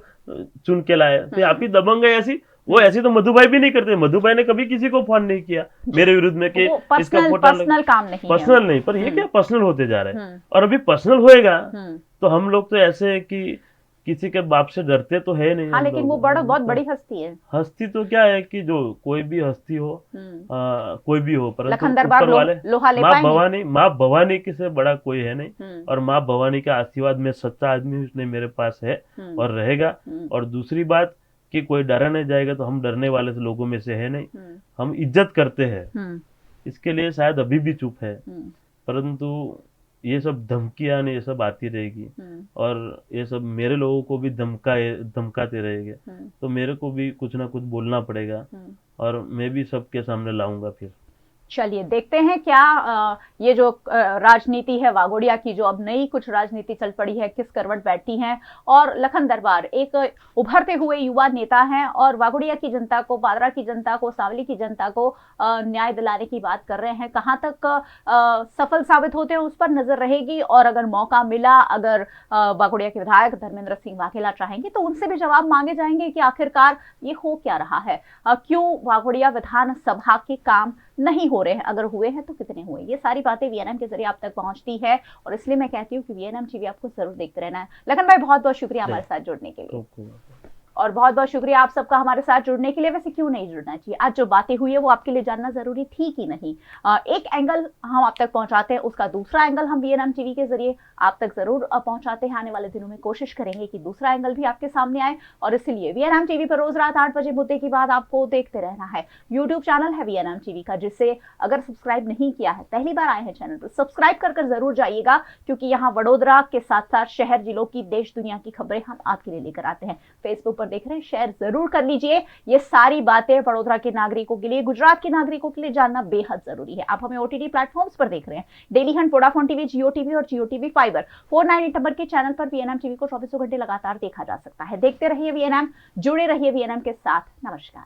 चुन के लाया, तो आप ही दबंगाई ऐसी, वो ऐसी तो मधु भाई भी नहीं करते। मधु भाई ने कभी किसी को फोन नहीं किया मेरे विरुद्ध में कि
वो
इसका
पर्सनल
फोटो लग।
पर्सनल काम नहीं है
पर्सनल
उनका।
नहीं, पर ये क्या पर्सनल होते जा रहा है।
हम्म,
और अभी पर्सनल होएगा
हम्म।
तो हम लोग तो ऐसे है कि किसी के बाप से डरते तो है नहीं
हाँ,
हम
लेकिन वो
लोग।
बहुत
तो
बड़ी हस्ती है।
हस्ती तो क्या है कि जो कोई भी हस्ती हो, कोई भी हो, परंतु
लखन दरबार
ऊपर वाले
लोहा ले पाएंगे।
माँ भवानी की से बड़ा कोई है नहीं।
हम्म,
और माँ भवानी का आशीर्वाद में सच्चा आदमी उसने मेरे पास है
हम्म,
और रहेगा।
हम्म,
और दूसरी बात कि कोई डरा नहीं जाएगा, तो हम डरने वाले लोगों में से है नहीं।
हम्म,
हम इज्जत करते हैं,
हम्म,
इसके लिए शायद अभी भी चुप है।
हम्म,
परंतु ये सब धमकियां ने ये सब आती रहेगी
हम्म,
और ये सब मेरे लोगों को भी धमकाते रहेंगे।
हम्म,
तो मेरे को भी कुछ ना कुछ बोलना पड़ेगा
हम्म।
और मैं भी सबके सामने लाऊंगा फिर।
चलिए देखते हैं क्या ये जो राजनीति है वाघोडिया की, जो अब नई कुछ राजनीति चल पड़ी है, किस करवट बैठी है। और लखन दरबार एक उभरते हुए युवा नेता हैं और वाघोडिया की जनता को, पादरा की जनता को, सावली की जनता को न्याय दिलाने की बात कर रहे हैं। कहां तक सफल साबित होते हैं उस पर नजर रहेगी। और अगर मौका मिला, अगर वाघोडिया के विधायक धर्मेंद्र सिंह वाघेला चाहेंगे तो उनसे भी जवाब मांगे जाएंगे कि आखिरकार ये हो क्या रहा है, क्यों वाघोडिया विधानसभा के काम नहीं हो रहे हैं, अगर हुए हैं तो कितने हुए। ये सारी बातें वीएनएम के जरिए आप तक पहुंचती है और इसलिए मैं कहती हूँ कि वीएनएम टीवी आपको जरूर देखते रहना है। लखन भाई, बहुत बहुत शुक्रिया हमारे साथ जुड़ने के लिए। और बहुत बहुत शुक्रिया आप सबका हमारे साथ जुड़ने के लिए। वैसे क्यों नहीं जुड़ना चाहिए, आज जो बातें हुई है वो आपके लिए जानना जरूरी थी कि नहीं। एक एंगल हम आप तक पहुंचाते हैं, उसका दूसरा एंगल हम वीएनएम टीवी के जरिए आप तक जरूर पहुंचाते हैं। आने वाले दिनों में कोशिश करेंगे कि दूसरा एंगल भी आपके सामने आए और इसलिए वीएनएम टीवी पर रोज रात 8 बजे मुद्दे की बात आपको देखते रहना है। यूट्यूब चैनल है वीएनएम टीवी का, जिसे अगर सब्सक्राइब नहीं किया है, पहली बार आए हैं चैनल पर, सब्सक्राइब कर जरूर जाइएगा, क्योंकि यहाँ वडोदरा के साथ साथ शहर जिलों की, देश दुनिया की खबरें हम आपके लिए लेकर आते हैं। फेसबुक पर देख रहे हैं, शेयर जरूर कर लीजिए। ये सारी बातें वडोदरा के नागरिकों के लिए, गुजरात के नागरिकों के लिए जानना बेहद जरूरी है। आप हमें ओटीटी प्लेटफॉर्म्स पर देख रहे हैं, डेली हंट, वोडाफोन टीवी, जियो टीवी और जियो टीवी फाइबर 498 नंबर के चैनल पर वीएनएम टीवी को 24 घंटे लगातार देखा जा सकता है। देखते रहिए वीएनएम, जुड़े रहिए वीएनएम के साथ। नमस्कार।